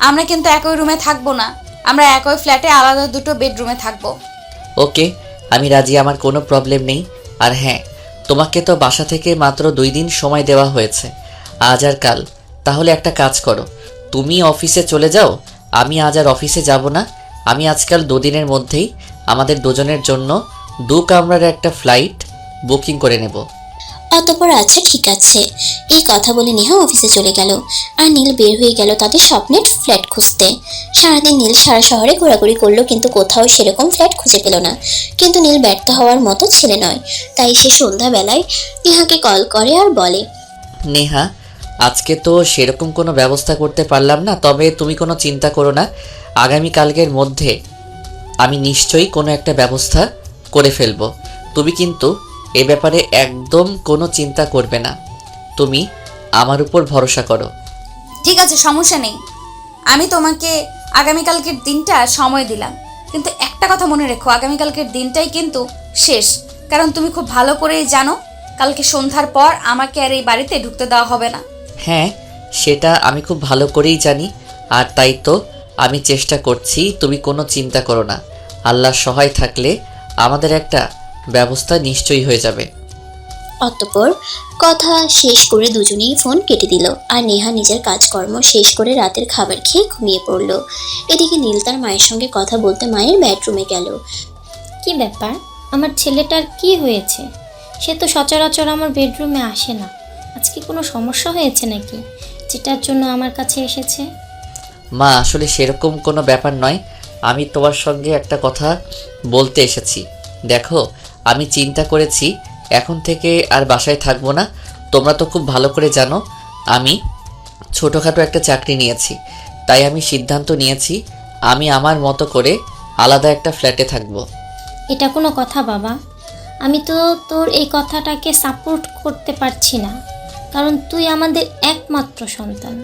আমরা কিন্তু একই রুমে থাকবো না, আমরা একই ফ্ল্যাটে আলাদা 2টো বেডরুমে থাকবো। ওকে, আমি রাজি, আমার কোনো প্রবলেম নেই। আর হ্যাঁ, তোমাকে তো বাসা থেকে মাত্র 2 দিন সময় দেওয়া হয়েছে, আজ আর কাল। তাহলে একটা কাজ করো, তুমি অফিসে চলে যাও, আমি আজ আর অফিসে যাব না। আমি আজকাল 2 দিনের মধ্যেই আমাদের দুজনের জন্য 2 কামরার একটা ফ্লাইট বুকিং করে নেব। অতঃপর আচ্ছা ঠিক আছে, এই কথা বলে নেহা অফিসে চলে গেল। আর নীল বের হয়ে গেল তাদের স্বপ্নের ফ্ল্যাট খুঁজতে। সারাদিন নীল সারা শহরে ঘোরাঘুরি করলো, কিন্তু কোথাও সেরকম ফ্ল্যাট খুঁজে পেল না। কিন্তু নীল ব্যর্থ হওয়ার মতো ছেলে নয়, তাই সে সন্ধ্যাবেলায় নেহাকে কল করে আর বলে, নেহা, আজকে তো সেরকম কোনো ব্যবস্থা করতে পারলাম না, তবে তুমি কোনো চিন্তা করো না, আগামীকালকের মধ্যে আমি নিশ্চয়ই কোনো একটা ব্যবস্থা করে ফেলবো। তুমি কিন্তু এ ব্যাপারে একদম কোনো চিন্তা করবে না। তুমি আমার উপর ভরসা করো। ঠিক আছে, সমস্যা নেই। আমি তোমাকে আগামীকালকের দিনটা সময় দিলাম, কিন্তু একটা কথা মনে রেখো, আগামীকালকের দিনটাই কিন্তু শেষ। কারণ তুমি খুব ভালো করেই জানো কালকে সন্ধ্যার পর আমাকে আর এই বাড়িতে ঢুকতে দেওয়া হবে না। হ্যাঁ, সেটা আমি খুব ভালো করেই জানি, আর তাই তো আমি চেষ্টা করছি। তুমি কোনো চিন্তা করো না, আল্লাহর সহায় থাকলে আমাদের একটা ব্যবস্থা নিশ্চয়ই হয়ে যাবে। অতঃপর কথা শেষ করে দুজনেই ফোন কেটে দিল আর নেহা নিজের কাজকর্ম শেষ করে রাতের খাবার খেয়ে ঘুমিয়ে পড়ল। এদিকে নীল তার মায়ের সঙ্গে কথা বলতে মায়ের বেডরুমে গেল। কি ব্যাপার, আমার ছেলেটার কি হয়েছে? সে তো সচরাচর আমার বেডরুমে আসে না। আজকে কোনো সমস্যা হয়েছে নাকি, যেটার জন্য আমার কাছে এসেছে? মা, আসলে সেরকম কোনো ব্যাপার নয়। আমি তোমার সঙ্গে একটা কথা বলতে এসেছি। দেখো, আমি চিন্তা করেছি এখন থেকে আর বাসায় থাকবো না। তোমরা তো খুব ভালো করে জানো আমি ছোটোখাটো একটা চাকরি নিয়েছি, তাই আমি সিদ্ধান্ত নিয়েছি আমি আমার মতো করে আলাদা একটা ফ্ল্যাটে থাকবো। এটা কোনো কথা বাবা? আমি তো তোর এই কথাটাকে সাপোর্ট করতে পারছি না, কারণ তুই আমাদের একমাত্র সন্তান।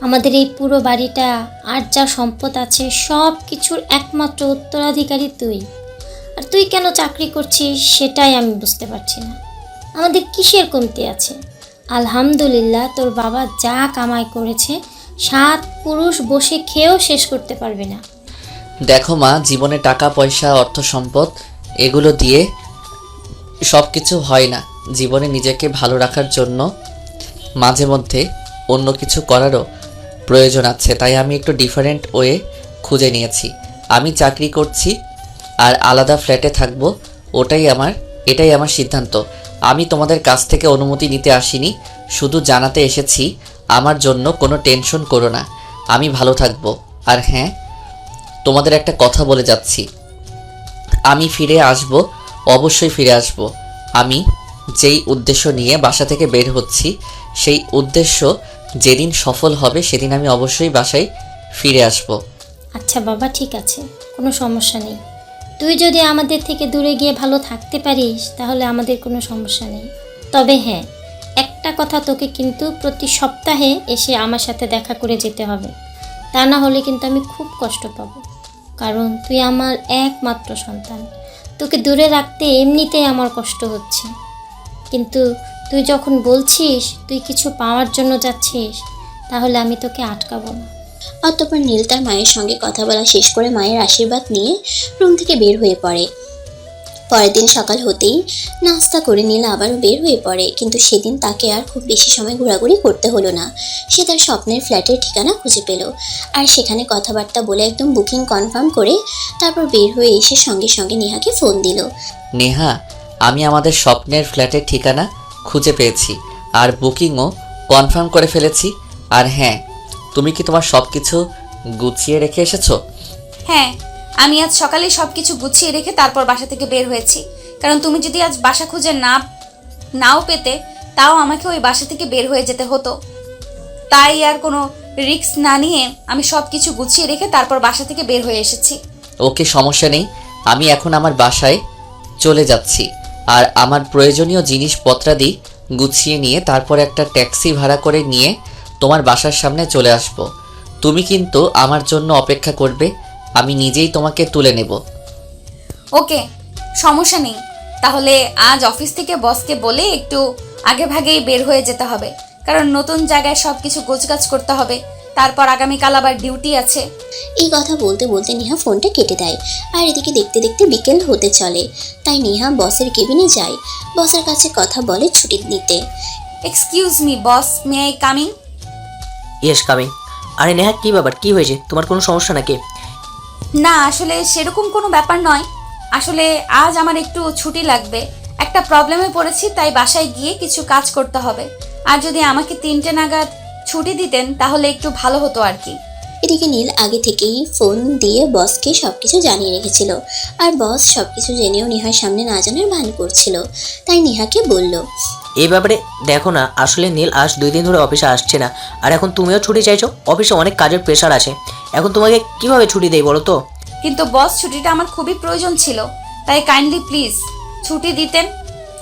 আমাদের এই পুরো বাড়িটা আর যা সম্পদ আছে সব কিছুর একমাত্র উত্তরাধিকারী তুই। আর তুই কেন চাকরি করছিস সেটাই আমি বুঝতে পারছি না। আমাদের কিসের কমতি আছে? আলহামদুলিল্লাহ, তোর বাবা যা কামাই করেছে 7 পুরুষ বসে খেয়েও শেষ করতে পারবে না। দেখো মা, জীবনে টাকা পয়সা অর্থ সম্পদ এগুলো দিয়ে সব কিছু হয় না। জীবনে নিজেকে ভালো রাখার জন্য মাঝে মধ্যে অন্য কিছু করারও প্রয়োজন আছে, তাই আমি একটু ডিফারেন্ট ওয়ে খুঁজে নিয়েছি। আমি চাকরি করছি আর আলাদা ফ্ল্যাটে থাকবো, এটাই আমার সিদ্ধান্ত। আমি তোমাদের কাছ থেকে অনুমতি নিতে আসিনি, শুধু জানাতে এসেছি আমার জন্য কোনো টেনশন করো না, আমি ভালো থাকবো। আর হ্যাঁ, তোমাদের একটা কথা বলে যাচ্ছি, আমি ফিরে আসব, অবশ্যই ফিরে আসব। আমি যেই উদ্দেশ্য নিয়ে বাসা থেকে বের হচ্ছি সেই উদ্দেশ্য যেদিন সফল হবে সেদিন আমি অবশ্যই বাসায় ফিরে আসব। আচ্ছা বাবা, ঠিক আছে, কোনো সমস্যা নেই। তুই যদি আমাদের থেকে দূরে গিয়ে ভালো থাকতে পারিস তাহলে আমাদের কোনো সমস্যা নেই। তবে হ্যাঁ, একটা কথা, তোকে কিন্তু প্রতি সপ্তাহে এসে আমার সাথে দেখা করে যেতে হবে। তা না হলে কিন্তু আমি খুব কষ্ট পাবো, কারণ তুই আমার একমাত্র সন্তান। তোকে দূরে রাখতে এমনিতেই আমার কষ্ট হচ্ছে, কিন্তু তুই যখন বলছিস তুই কিছু পাওয়ার জন্য যাচ্ছিস, তাহলে আমি তোকে আটকাবো না। অতঃপর নীল তার মায়ের সঙ্গে কথা বলা শেষ করে মায়ের আশীর্বাদ নিয়ে রুম থেকে বের হয়ে পড়ে। পরের দিন সকাল হতেই নাস্তা করে নীল আবারও বের হয়ে পড়ে, কিন্তু সেদিন তাকে আর খুব বেশি সময় ঘোরাঘুরি করতে হলো না। সে তার স্বপ্নের ফ্ল্যাটের ঠিকানা খুঁজে পেল আর সেখানে কথাবার্তা বলে একদম বুকিং কনফার্ম করে তারপর বের হয়ে এসে সঙ্গে সঙ্গে নেহাকে ফোন দিল। নেহা, আমি আমাদের স্বপ্নের ফ্ল্যাটের ঠিকানা খুঁজে পেয়েছি আর বুকিংও কনফার্ম করে ফেলেছি। আর হ্যাঁ, তুমি কি তোমার সব কিছু গুছিয়ে রেখে এসেছো? হ্যাঁ, আমি আজ সকালেই সব কিছু গুছিয়ে রেখে তারপর বাসা থেকে বের হয়েছি। কারণ তুমি যদি আজ বাসা খুঁজে নাও পেতে, তাও আমাকে ওই বাসা থেকে বের হয়ে যেতে হতো। তাই আর কোনো রিস্ক না নিয়ে আমি সব কিছু গুছিয়ে রেখে তারপর বাসা থেকে বের হয়ে এসেছি। ওকে, সমস্যা নেই। আমি এখন আমার বাসায় চলে যাচ্ছি আর আমার প্রয়োজনীয় জিনিসপত্রাদি গুছিয়ে নিয়ে তারপর একটা ট্যাক্সি ভাড়া করে নিয়ে তোমার বাসার সামনে চলে আসব। তুমি কিন্তু আমার জন্য অপেক্ষা করবে, আমি নিজেই তোমাকে তুলে নেব। ওকে, সমস্যা নেই। তাহলে আজ অফিস থেকে বসকে বলে একটু আগে ভাগেই বের হয়ে যেতে হবে, কারণ নতুন জায়গায় সব কিছু গোছগাছ করতে হবে। তারপর আগামীকাল আবার ডিউটি আছে। এই কথা বলতে বলতে নেহা ফোনটা কেটে দেয় আর এদিকে দেখতে দেখতে বিকেল হতে চলে। তাই নেহা বসের কেবিনে যায়, বসের কাছে কথা বলে ছুটি নিতে। Excuse me boss, may I coming? Yes, coming. আরে নেহা, কি ব্যাপার, কি হয়েছে? তোমার কোনো সমস্যা নাকি? না, আসলে সেরকম কোনো ব্যাপার নয়। আসলে আজ আমার একটু ছুটি লাগবে, একটা প্রবলেমে পড়েছি, তাই বাসায় গিয়ে কিছু কাজ করতে হবে। আর যদি আমাকে 3টে নাগাদ ছুটি দিতেন তাহলে একটু ভালো হতো আর কি। এদিকে নীল আগে থেকেই ফোন দিয়ে বসকে সবকিছু জানিয়ে রেখেছিল আর বস সবকিছু জেনেও নেহার সামনে না জানার ভান করছিল। তাই নেহাকে বলল, এই ব্যাপারে দেখো না, আসলে নীল আজ 2 দিন ধরে অফিসে আসছে না, আর এখন তুমিও ছুটি চাইছো। অফিসে অনেক কাজের প্রেশার আছে, এখন তোমাকে কিভাবে ছুটি দেই বলো তো? কিন্তু বস, ছুটিটা আমার খুবই প্রয়োজন ছিল, তাই কাইন্ডলি প্লিজ ছুটি দিতেন,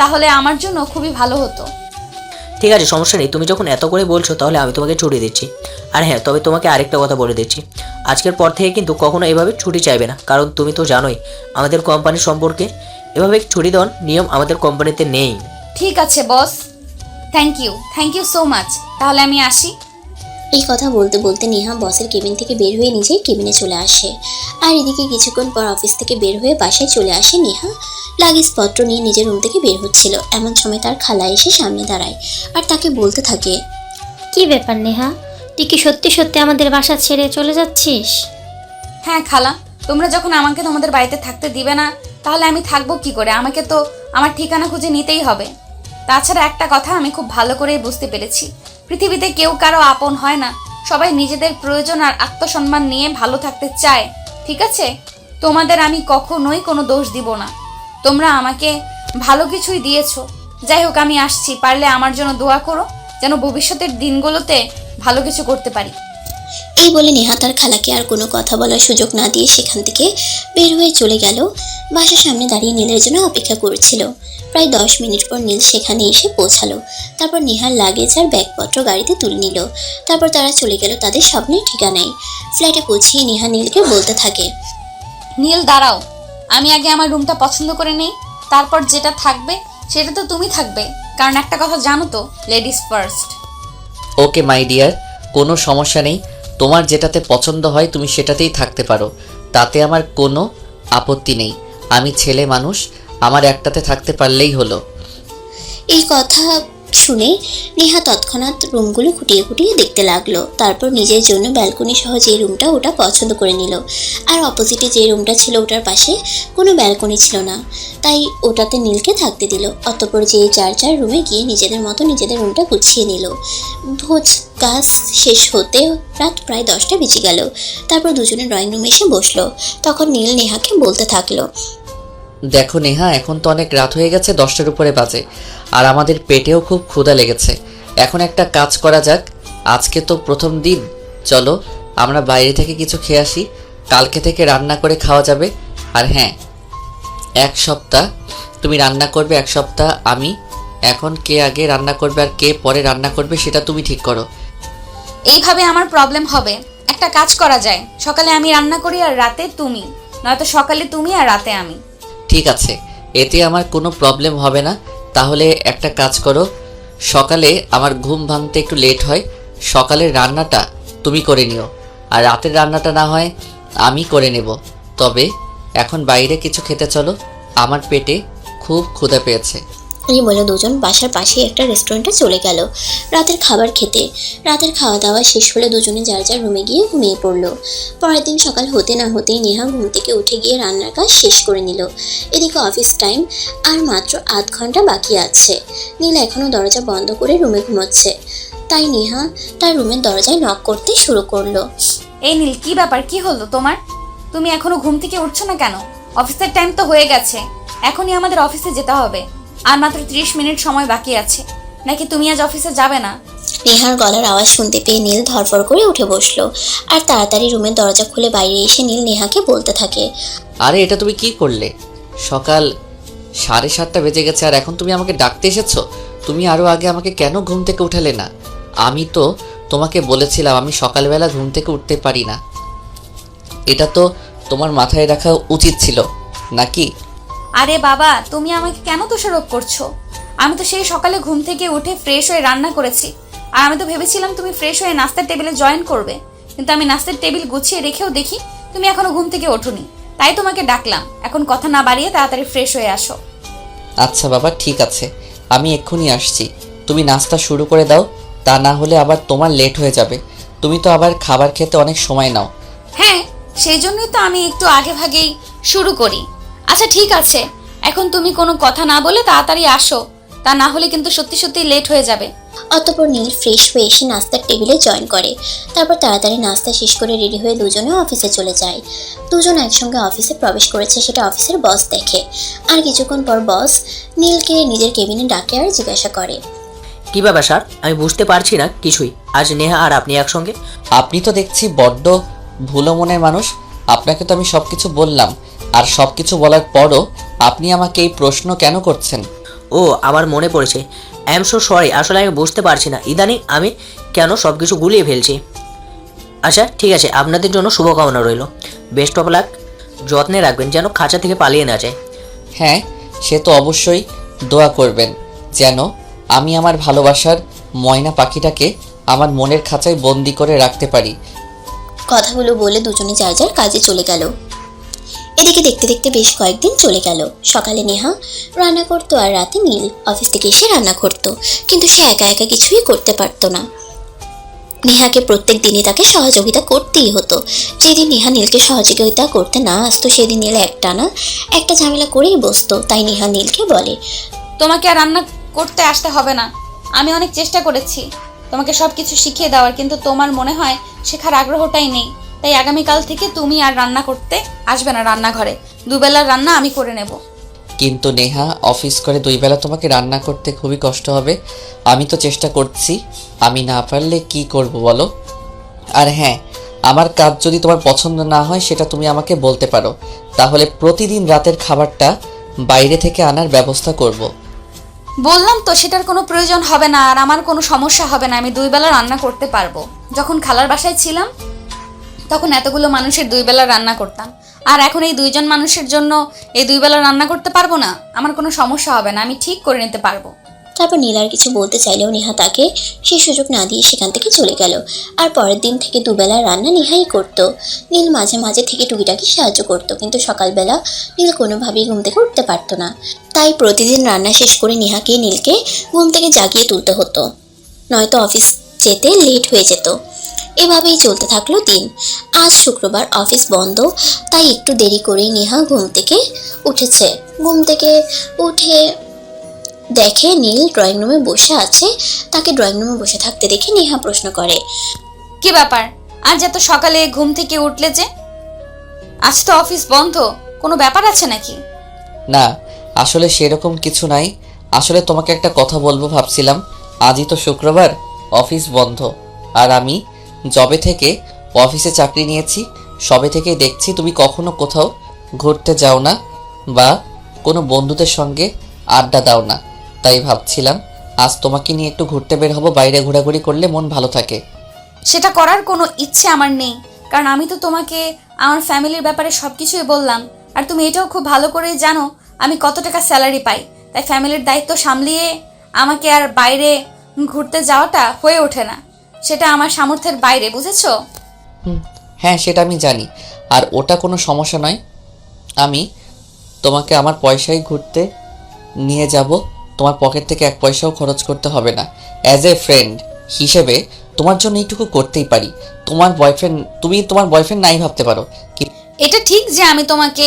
তাহলে আমার জন্য খুবই ভালো হতো। ঠিক আছে, সমস্যা নেই। তুমি যখন এত করে বলছো তাহলে আমি তোমাকে ছুটি দিচ্ছি। আর হ্যাঁ, তবে তোমাকে আরেকটা কথা বলে দিচ্ছি, আজকের পর থেকে কিন্তু কখনো এভাবে ছুটি চাইবে না, কারণ তুমি তো জানোই আমাদের কোম্পানি সম্পর্কে এভাবে ছুটি দেওয়ার নিয়ম আমাদের কোম্পানিতে নেই। ঠিক আছে বস, থ্যাংক ইউ সো মাচ। তাহলে আমি আসি। এই কথা বলতে বলতে নেহা বসের কেবিন থেকে বের হয়ে নিজেই কেবিনে চলে আসে। আর এদিকে কিছুক্ষণ পর অফিস থেকে বের হয়ে বাসায় চলে আসে নেহা। লাগেজপত্র নিয়ে নিজের রুম থেকে বের হচ্ছিল, এমন সময় তার খালা এসে সামনে দাঁড়ায় আর তাকে বলতে থাকে, কি ব্যাপার নেহা, তুই কি সত্যি সত্যি আমাদের বাসা ছেড়ে চলে যাচ্ছিস? হ্যাঁ খালা, তোমরা যখন আমাকে তোমাদের বাড়িতে থাকতে দিবে না, তাহলে আমি থাকবো কি করে? আমাকে তো আমার ঠিকানা খুঁজে নিতেই হবে। তাছাড়া একটা কথা আমি খুব ভালো করেই বুঝতে পেরেছি, পৃথিবীতে কেউ কারো আপন হয় না, সবাই নিজেদের প্রয়োজন আর আত্মসম্মান নিয়ে ভালো থাকতে চায়। ঠিক আছে, তোমাদের আমি কখনোই কোনো দোষ দিব না, তোমরা আমাকে ভালো কিছুই দিয়েছো। যাই হোক, আমি আসছি, পারলে আমার জন্য দোয়া করো যেন ভবিষ্যতের দিনগুলোতে ভালো কিছু করতে পারি। এই বলে নেহা তার খালাকে আর কোনো কথা বলার সুযোগ না দিয়ে সেখান থেকে বের হয়ে চলে গেল। বাসার সামনে দাঁড়িয়ে নীলের জন্য অপেক্ষা করছিল। প্রায় 10 মিনিট পর নীল সেখানে এসে পৌঁছালো। তারপর নেহার লাগেজ আর ব্যাগপত্র গাড়িতে তুলে নিল। তারপর তারা চলে গেল তাদের স্বপ্নের ঠিকানায়। ফ্ল্যাটে পৌঁছিয়ে নেহা নীলকে বলতে থাকে, নীল দাঁড়াও, আমি আগে আমার রুমটা পছন্দ করে নেই, তারপর যেটা থাকবে সেটা তো তুমি থাকবে, কারণ একটা কথা জানো তো, ladies first. Okay my dear, কোনো সমস্যা নেই। তোমার যেটাতে পছন্দ হয় তুমি সেটাতেই থাকতে পারো, তাতে আমার কোনো আপত্তি নেই। আমি ছেলে মানুষ, আমার একটাতে থাকতে পারলেই হলো। এই কথা শুনে নেহা তৎক্ষণাৎ রুমগুলো খুঁটিয়ে খুঁটিয়ে দেখতে লাগলো। তারপর নিজের জন্য ব্যালকনি সহ যে রুমটা ওটা পছন্দ করে নিল। আর অপোজিটে যে রুমটা ছিল ওটার পাশে কোনো ব্যালকনি ছিল না, তাই ওটাতে নীলকে থাকতে দিল। অতঃপর যে যার রুমে গিয়ে নিজেদের মতো নিজেদের রুমটা গুছিয়ে নিল। ভোজ কাজ শেষ হতে রাত প্রায় 10টা বেজে গেল। তারপর দুজনে ড্রয়িং রুমে এসে বসলো। তখন নীল নেহাকে বলতে থাকলো, দেখো নেহা, এখন তো অনেক রাত হয়ে গেছে, 10টার উপরে বাজে, আর আমাদের পেটেও খুব ক্ষুধা লেগেছে। এখন একটা কাজ করা যাক, আজকে তো প্রথম দিন, চলো আমরা বাইরে থেকে কিছু খেয়ে আসি, কালকে থেকে রান্না করে খাওয়া যাবে। আর হ্যাঁ, 1 সপ্তাহ তুমি রান্না করবে, 1 সপ্তাহ আমি। এখন কে আগে রান্না করবে আর কে পরে রান্না করবে সেটা তুমি ঠিক করো। এইভাবে আমার প্রবলেম হবে। একটা কাজ করা যায়, সকালে আমি রান্না করি আর রাতে তুমি, নয়তো সকালে তুমি আর রাতে আমি। ঠিক আছে, এতে আমার কোনো প্রবলেম হবে না। তাহলে একটা কাজ করো, সকালে আমার ঘুম ভাঙতে একটু লেট হয়, সকালের রান্নাটা তুমি করে নিও, আর রাতের রান্নাটা না হয় আমি করে নেব। তবে এখন বাইরে কিছু খেতে চলো, আমার পেটে খুব ক্ষুধা পেয়েছে। এই বলে দুজন বাসার পাশে একটা রেস্টুরেন্টে চলে গেল রাতের খাবার খেতে। রাতের খাওয়া দাওয়া শেষ হলে দুজনে যার যার রুমে গিয়ে ঘুমিয়ে পড়লো। পরের দিন সকাল হতে না হতেই নেহা ঘুম থেকে উঠে গিয়ে রান্নার কাজ শেষ করে নিল। এদিকে অফিস টাইম আর মাত্র 8 ঘন্টা বাকি আছে। নীলা এখনও দরজা বন্ধ করে রুমে ঘুমোচ্ছে, তাই নেহা তার রুমের দরজায় নক করতে শুরু করলো। এই নীল, কি ব্যাপার, কি হলো তোমার? তুমি এখনো ঘুম থেকে উঠছো না কেন? অফিসের টাইম তো হয়ে গেছে, এখনই আমাদের অফিসে যেতে হবে, আর মাত্র 30 মিনিট সময় বাকি আছে। নাকি তুমি আজ অফিসে যাবে না? নেহার গলার আওয়াজ শুনতে পেয়ে নীল ধরফর করে উঠে বসলো আর তাড়াতাড়ি রুমের দরজা খুলে বাইরে এসে নীল নেহাকে বলতে থাকে, আরে এটা তুমি কি করলে? সকাল 7:30 বেজে গেছে আর এখন তুমি আমাকে ডাকতে এসেছো? তুমি আরও আগে আমাকে কেন ঘুম থেকে উঠালে না? আমি তো তোমাকে বলেছিলাম আমি সকালবেলা ঘুম থেকে উঠতে পারি না। এটা তো তোমার মাথায় রাখা উচিত ছিল নাকি? আরে বাবা, তুমি আমাকে কেন দোষারোপ করছো? আমি তো সেই সকালে ঘুম থেকে উঠে ফ্রেশ হয়ে রান্না করেছি, আর আমি তো ভেবেছিলাম তুমি ফ্রেশ হয়ে নাস্তার টেবিলে জয়েন করবে, কিন্তু আমি নাস্তার টেবিল গুছিয়ে রেখেও দেখি তুমি এখনো ঘুম থেকে ওঠোনি, তাই তোমাকে ডাকলাম। এখন কথা না বাড়িয়ে তাড়াতাড়ি ফ্রেশ হয়ে আসো। আচ্ছা বাবা, ঠিক আছে, আমি এক্ষুনি আসছি। তুমি নাস্তা শুরু করে দাও, তা না হলে আবার তোমার লেট হয়ে যাবে। তুমি তো আবার খাবার খেতে অনেক সময় নাও। হ্যাঁ, সেই জন্যই তো আমি একটু আগে ভাগেই শুরু করি। আচ্ছা ঠিক আছে, এখন তুমি কোনো কথা না বলে তাড়াতাড়ি আসো, তা না হলে কিন্তু সত্যি সত্যি লেট হয়ে যাবে। অতঃপর নীল ফ্রেশ হয়ে এসে নাস্তার টেবিলে জয়েন করে। তারপর তাড়াতাড়ি নাস্তা শেষ করে রেডি হয়ে দুজনে অফিসে চলে যায়। দুজন একসঙ্গে অফিসে প্রবেশ করেছে সেটা অফিসের বস দেখে। আর কিছুক্ষণ পর বস নীলকে নিজের কেবিনে ডাকে আর জিজ্ঞাসা করে, কি ব্যাপার স্যার, আমি বুঝতে পারছি না কিছুই, আজ নেহা আর আপনি একসঙ্গে? আপনি তো দেখছি বড্ড ভুলো মনের মানুষ। আপনাকে তো আমি সব কিছু বললাম, আর সব কিছু বলার পরও আপনি আমাকে এই প্রশ্ন কেন করছেন? ও আমার মনে পড়েছে। আই এম সো সরি, আসলে আমি বুঝতে পারছি না ইদানিং আমি কেন সব কিছু গুলিয়ে ফেলছি। আচ্ছা ঠিক আছে, আপনাদের জন্য শুভকামনা রইল। Best of luck. যত্নে রাখবেন যেন খাঁচা থেকে পালিয়ে না যায়। হ্যাঁ, সে তো অবশ্যই দোয়া করবেন যেন আমি আমার ভালোবাসার ময়না পাখিটাকে আমার মনের খাঁচায় বন্দি করে রাখতে পারি। কথাগুলো বলে দুজনে যার যার কাজে চলে গেল। এদিকে দেখতে দেখতে বেশ কয়েকদিন চলে গেল। সকালে নেহা রান্না করতো আর রাতে নীল অফিস থেকে এসে রান্না করতো, কিন্তু সে একা একা কিছুই করতে পারতো না। নেহাকে প্রত্যেক দিনই তাকে সহযোগিতা করতেই হতো। যেদিন নেহা নীলকে সহযোগিতা করতে না আসতো সেদিন নীল একটা ঝামেলা করেই বসতো। তাই নেহা নীলকে বলে, তোমাকে আর রান্না করতে আসতে হবে না। আমি অনেক চেষ্টা করেছি তোমাকে সব কিছু শিখিয়ে দেওয়ার, কিন্তু তোমার মনে হয় শেখার আগ্রহটাই নেই। তাই আগামীকাল থেকে তুমি আর রান্না করতে আসবে না রান্নাঘরে। দুবেলার রান্না আমি করে নেব। কিন্তু নেহা, অফিস করে 2 বেলা তোমাকে রান্না করতে খুবই কষ্ট হবে। আমি তো চেষ্টা করছি, আমি না পারলে কি করব বলো? আর হ্যাঁ, আমার কাজ যদি তোমার পছন্দ না হয় সেটা তুমি আমাকে বলতে পারো, তাহলে প্রতিদিন রাতের খাবারটা বাইরে থেকে আনার ব্যবস্থা করব। বললাম তো সেটার কোনো প্রয়োজন হবে না, আর আমার কোনো সমস্যা হবে না। আমি 2 বেলা রান্না করতে পারবো। যখন খালার বাসায় ছিলাম তখন এতগুলো মানুষের 2 বেলা রান্না করতাম, আর এখন এই 2 জন মানুষের জন্য এই 2 বেলা রান্না করতে পারবো না। আমার কোনো সমস্যা হবে না, আমি ঠিক করে নিতে পারবো। তারপর নীল আর কিছু বলতে চাইলেও নেহা তাকে সেই সুযোগ না দিয়ে সেখান থেকে চলে গেল। আর পরের দিন থেকে দুবেলার রান্না নেহাই করত। নীল মাঝে মাঝে থেকে টুকিটাকি সাহায্য করত, কিন্তু সকালবেলা নীল কোনোভাবেই ঘুম থেকে উঠতে পারত না। তাই প্রতিদিন রান্না শেষ করে নেহাকে নীলকে ঘুম থেকে জাগিয়ে তুলতে হতো, নয়তো অফিস যেতে লেট হয়ে যেত। এভাবেই চলতে থাকলো দিন। আজ শুক্রবার, অফিস বন্ধ, তাই একটু দেরি করেই নেহা ঘুম থেকে উঠেছে। ঘুম থেকে উঠে দেখে নীল ড্রয়িং রুমে বসে আছে। তাকে ড্রয়িং রুমে বসে থাকতে দেখে নেহা প্রশ্ন করে, কি ব্যাপার, আজ এত সকালে ঘুম থেকে উঠলে যে? আজ তো অফিস বন্ধ, কোনো ব্যাপার আছে নাকি? না, আসলে সেরকম কিছু নাই। আসলে তোমাকে একটা কথা বলবো ভাবছিলাম। আজই তো শুক্রবার, অফিস বন্ধ, আর আমি যবে থেকে অফিসে চাকরি নিয়েছি সবে থেকে দেখছি তুমি কখনো কোথাও ঘুরতে যাও না বা কোনো বন্ধুদের সঙ্গে আড্ডা দাও না। তাই ভাবছিলাম আজ তোমাকে নিয়ে একটু ঘুরতে বের হবো, বাইরে ঘোরাঘুরি করলে মন ভালো থাকে। সেটা করার কোনো ইচ্ছে আমার নেই, কারণ আমি তো তোমাকে আমার ফ্যামিলির ব্যাপারে সব কিছুই বললাম। আর তুমি এটাও খুব ভালো করে জানো আমি কত টাকা স্যালারি পাই। তাই ফ্যামিলির দায়িত্ব সামলিয়ে আমাকে আর বাইরে ঘুরতে যাওয়াটা হয়ে ওঠে না। সেটা আমার সামর্থ্যের বাইরে, বুঝেছো? হ্যাঁ, সেটা আমি জানি, আর ওটা কোনো সমস্যা নয়। আমি তোমাকে আমার পয়সায় ঘুরতে নিয়ে যাব, তোমার পকেট থেকে 1 পয়সাও খরচ করতে হবে না। অ্যাজ এ ফ্রেন্ড হিসেবে তোমার জন্য এইটুকু করতেই পারি। তুমি তোমার বয়ফ্রেন্ড নাই ভাবতে পারো, এটা ঠিক যে আমি তোমাকে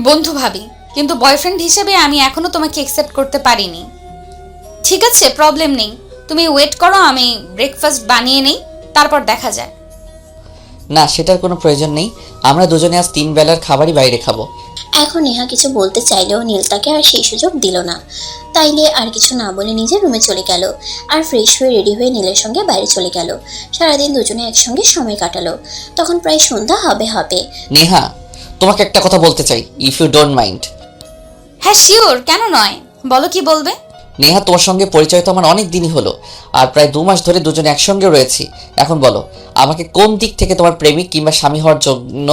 বন্ধু ভাবি, কিন্তু বয়ফ্রেন্ড হিসেবে আমি এখনো তোমাকে অ্যাকসেপ্ট করতে পারিনি। ঠিক আছে, প্রবলেম নেই, তুমি ওয়েট করো, আমি ব্রেকফাস্ট বানিয়ে নেই, তারপর দেখা যায়। না, সেটার কোনো প্রয়োজন নেই। আমরা দুজনে আজ 3 বেলার খাবারই বাইরে খাবো। এখন নেহা কিছু বলতে চাইলেও নীল তাকে আর সেই সুযোগ দিল না। তাইলে আর কিছু না বলে নিজের রুমে চলে গেল আর ফ্রেশ হয়ে রেডি হয়ে নীলের সঙ্গে বাইরে চলে গেল। সারাদিন দুজনে একসঙ্গে সময় কাটালো। তখন প্রায় সন্ধ্যা হবে। নেহা, তোমাকে একটা কথা বলতে চাই, ইফ ইউ ডোন্ট মাইন্ড। হ্যাঁ শিওর, কেন নয়, বলো কি বলবে। নেহা, তোমার সঙ্গে পরিচয় তো আমার অনেক দিনই হলো, আর প্রায় 2 মাস ধরে দুজনে একসঙ্গে রয়েছি। এখন বলো, আমাকে কোন দিক থেকে তোমার প্রেমিক কিংবা স্বামী হওয়ার জন্য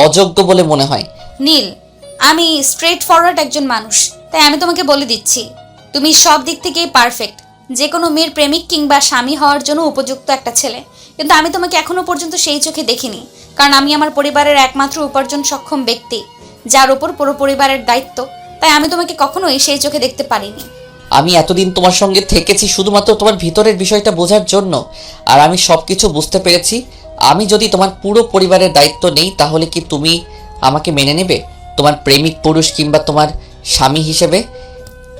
অযোগ্য বলে মনে হয়? নীল, আমি স্ট্রেট ফরওয়ার্ড একজন মানুষ, তাই আমি তোমাকে বলে দিচ্ছি, তুমি সব দিক থেকেই পারফেক্ট, যে কোনো মেয়ের প্রেমিক কিংবা স্বামী হওয়ার জন্য উপযুক্ত একটা ছেলে। কিন্তু আমি তোমাকে এখনো পর্যন্ত সেই চোখে দেখিনি, কারণ আমি আমার পরিবারের একমাত্র উপার্জন সক্ষম ব্যক্তি, যার উপর পুরো পরিবারের দায়িত্ব। তাই আমি তোমাকে কখনোই সেই চোখে দেখতে পারিনি। আমি এতদিন তোমার সঙ্গে থেকেছি শুধুমাত্র তোমার ভিতরের বিষয়টা বোঝার জন্য, আর আমি সব কিছু বুঝতে পেরেছি। আমি যদি তোমার পুরো পরিবারের দায়িত্ব নেই, তাহলে কি তুমি আমাকে মেনে নেবে তোমার প্রেমিক পুরুষ কিংবা তোমার স্বামী হিসেবে?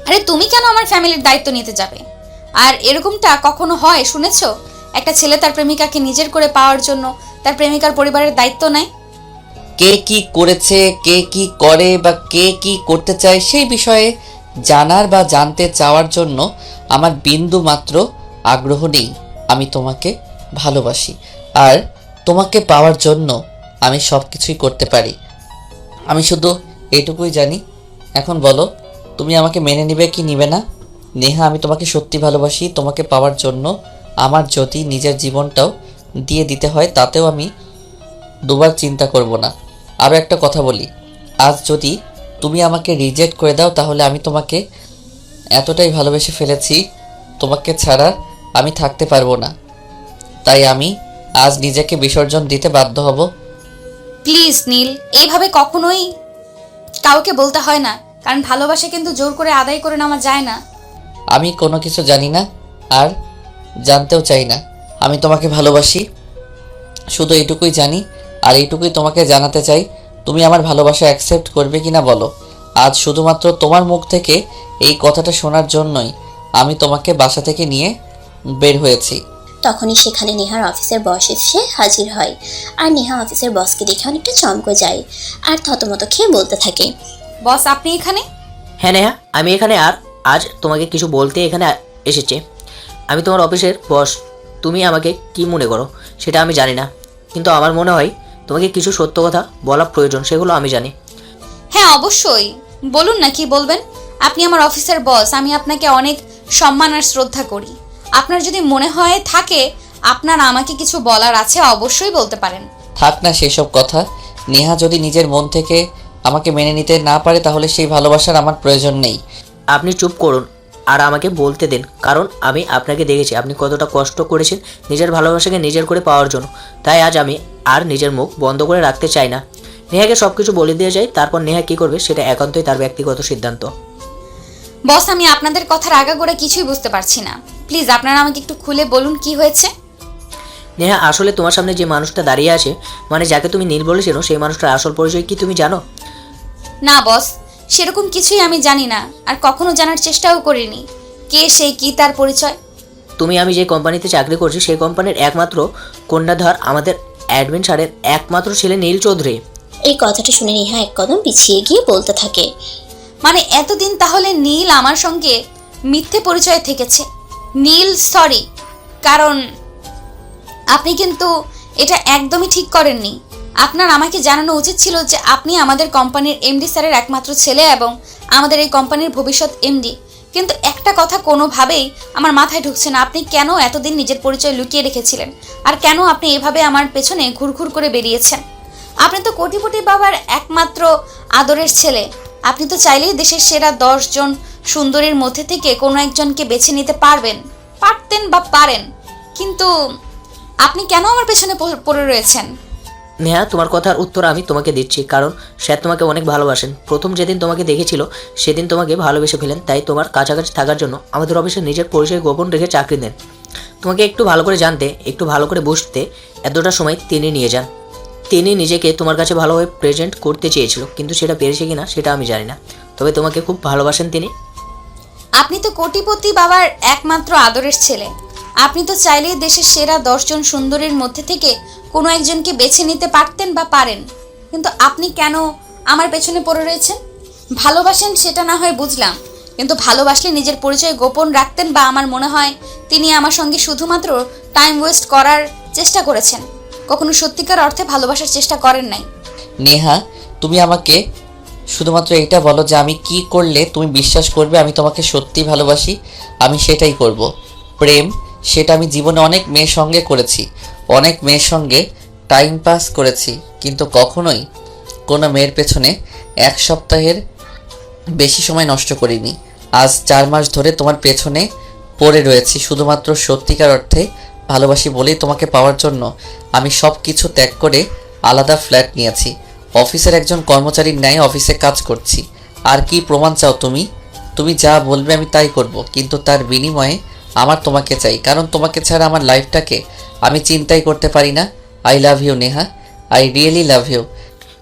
আরে তুমি কেন আমার ফ্যামিলির দায়িত্ব নিতে যাবে? আর এরকমটা কখনো হয় শুনেছো? একটা ছেলে তার প্রেমিকাকে নিজের করে পাওয়ার জন্য তার প্রেমিকার পরিবারের দায়িত্ব নেয়। কে কি করেছে, কে কি করে বা কে কি করতে চায় সেই বিষয়ে জানার বা জানতে চাওয়ার জন্য আমার বিন্দু মাত্র আগ্রহ নেই। আমি তোমাকে ভালোবাসি, আর তোমাকে পাওয়ার জন্য আমি সব কিছুই করতে পারি। আমি শুধু এটুকুই জানি। এখন বলো, তুমি আমাকে মেনে নিবে কি নিবে না? নেহা, আমি তোমাকে সত্যি ভালোবাসি। তোমাকে পাওয়ার জন্য আমার যদি নিজের জীবনটাও দিয়ে দিতে হয় তাতেও আমি দুবার চিন্তা করব না। আরও একটা কথা বলি, আজ যদি তুমি আমাকে রিজেক্ট করে দাও তাহলে আমি তোমাকে এতটাই ভালোবেসে ফেলেছি, তোমাকে ছাড়া আমি থাকতে পারবো না। তাই আমি আজ নিজেকে বিসর্জন দিতে বাধ্য হব। প্লিজ নীল, এইভাবে কখনোই কাউকে বলতে হয় না, কারণ ভালোবাসা কিন্তু জোর করে আদায় করে নেওয়া যায় না। আমি কোনো কিছু জানি না আর জানতেও চাই না। আমি তোমাকে ভালোবাসি, শুধু এইটুকুই জানি আর এইটুকুই তোমাকে জানাতে চাই। তুমি আমার ভালোবাসা অ্যাকসেপ্ট করবে কি না বলো। আজ শুধুমাত্র তোমার মুখ থেকে এই কথাটা শোনার জন্যই আমি তোমাকে বাসা থেকে নিয়ে বের হয়েছি। তখনই সেখানে নেহার অফিসের বস এসে হাজির হয়। আর নেহা অফিসের বসকে দেখে অনেকটা চমকে যায় আর থতমত খেয়ে বলতে থাকে, বস আপনি এখানে? হ্যাঁ নেহা, আমি এখানে আর আজ তোমাকে কিছু বলতে এখানে এসেছে। আমি তোমার অফিসের বস। তুমি আমাকে কি মনে করো সেটা আমি জানি না, কিন্তু আমার মনে হয় তোমাকে কিছু সত্য কথা বলা প্রয়োজন, সেগুলো আমি জানি। হ্যাঁ অবশ্যই, বলুন না কি বলবেন। আপনি আমার অফিসের বস, আমি আপনাকে অনেক সম্মান আর শ্রদ্ধা করি। আপনার যদি মনে হয় থাকে আপনার আমাকে কিছু বলার আছে, অবশ্যই বলতে পারেন। থাক না সেসব কথা। নেহা যদি নিজের মন থেকে আমাকে মেনে নিতে না পারে তাহলে সেই ভালোবাসার আমার প্রয়োজন নেই। আপনি চুপ করুন আর আমাকে বলতে দিন, কারণ আমি আপনাকে দেখেছি আপনি কতটা কষ্ট করেছেন নিজের ভালোবাসাকে নিজের করে পাওয়ার জন্য। তাই আজ আমি আর নিজের মুখ বন্ধ করে রাখতে চাই না। নেহাকে সব কিছু বলে দিয়ে যাই, তারপর নেহা কী করবে সেটা একান্তই তার ব্যক্তিগত সিদ্ধান্ত। বস আমি আপনাদের কথার আগাগোড়া কিছুই বুঝতে পারছি না, প্লিজ আপনারা আমাকে একটু খুলে বলুন কি হয়েছে। নেহা, আসলে তোমার সামনে যে মানুষটা দাঁড়িয়ে আছে, মানে যাকে তুমি নীল বলেছিল, সেই মানুষটার আসল পরিচয় কি তুমি জানো? না বস, সেরকম কিছুই আমি জানি না আর কখনো জানার চেষ্টাও করিনি। কে সে, কি তার পরিচয়? আমি যে কোম্পানিতে চাকরি করছি সেই কোম্পানির একমাত্র কন্যাধর আমাদের অ্যাডমিন স্যারের একমাত্র ছেলে নীল চৌধুরী। এই কথাটা শুনে নেহা এক কদম পিছিয়ে গিয়ে বলতে থাকে, মানে এতদিন তাহলে নীল আমার সঙ্গে মিথ্যে পরিচয় থেকেছে। নীল সরি, কারণ আপনি কিন্তু এটা একদমই ঠিক করেননি। আপনার আমাকে জানানো উচিত ছিল যে আপনি আমাদের কোম্পানির এমডি স্যারের একমাত্র ছেলে এবং আমাদের এই কোম্পানির ভবিষ্যৎ এমডি। কিন্তু একটা কথা কোনোভাবেই আমার মাথায় ঢুকছে না, আপনি কেন এতদিন নিজের পরিচয় লুকিয়ে রেখেছিলেন আর কেন আপনি এভাবে আমার পেছনে ঘুরঘুর করে বেরিয়েছেন। আপনি তো কোটিপতি বাবার একমাত্র আদরের ছেলে। আপনি তো চাইলেই দেশের সেরা 10 জন সুন্দরীর মধ্যে থেকে কোনো একজনকে বেছে নিতে পারতেন বা পারেন, কিন্তু আপনি কেন আমার পেছনে পড়ে রয়েছেন? নেহা, তোমার কথার উত্তর আমি তোমাকে দিচ্ছি, কারণ স্যার তোমাকে অনেক ভালোবাসেন। প্রথম যেদিন তোমাকে দেখেছিল সেদিন তোমাকে ভালোবেসে ফেলেন, তাই তোমার কাছাকাছি থাকার জন্য আমাদের অফিসে নিজের পরিচয় গোপন রেখে চাকরি দেন। তোমাকে একটু ভালো করে জানতে, একটু ভালো করে বুঝতে এতটা সময় তিনি নিয়ে যান। তিনি নিজেকে তোমার কাছে ভালোভাবে প্রেজেন্ট করতে চেয়েছিল, কিন্তু সেটা পেরেছে কিনা সেটা আমি জানি না, তবে তোমাকে খুব ভালোবাসেন তিনি। আপনি তো কোটিপতি বাবার একমাত্র আদরের ছেলে। আপনি তো চাইলেই দেশের সেরা 10 জন সুন্দরীর মধ্যে থেকে কোনো একজনকে বেছে নিতে পারতেন বা পারেন, কিন্তু আপনি কেন আমার পেছনে পড়ে রয়েছেন? ভালোবাসেন সেটা না হয় বুঝলাম, কিন্তু ভালোবাসলে নিজের পরিচয় গোপন রাখতেন, বা আমার মনে হয় তিনি আমার সঙ্গে শুধুমাত্র টাইম ওয়েস্ট করার চেষ্টা করেছেন, কখনো সত্যিকার অর্থে ভালোবাসার চেষ্টা করেন নাই। নেহা, তুমি আমাকে শুধুমাত্র এটা বলো যে আমি কি করলে তুমি বিশ্বাস করবে আমি তোমাকে সত্যি ভালোবাসি। আমি সেটাই করব। প্রেম সেটা আমি জীবনে অনেক মেয়ের সঙ্গে করেছি, অনেক মেয়ের সঙ্গে টাইম পাস করেছি, কিন্তু কখনোই কোনো মেয়ের পেছনে 1 সপ্তাহের বেশি সময় নষ্ট করিনি। আজ 4 মাস ধরে তোমার পেছনে পড়ে রয়েছি শুধুমাত্র সত্যিকার অর্থে ভালোবাসি বলেই তোমাকে পাওয়ার জন্য আমি সব কিছু ত্যাগ করে আলাদা ফ্ল্যাট নিয়েছি। অফিসের একজন কর্মচারীর ন্যায় অফিসে কাজ করছি। আর কি প্রমাণ চাও তুমি? তুমি যা বলবে আমি তাই করব, কিন্তু তার বিনিময়ে আমার তোমাকে চাই, কারণ তোমাকে ছাড়া আমার লাইফটাকে আমি চিন্তাই করতে পারি না। I love you Neha, I really love you.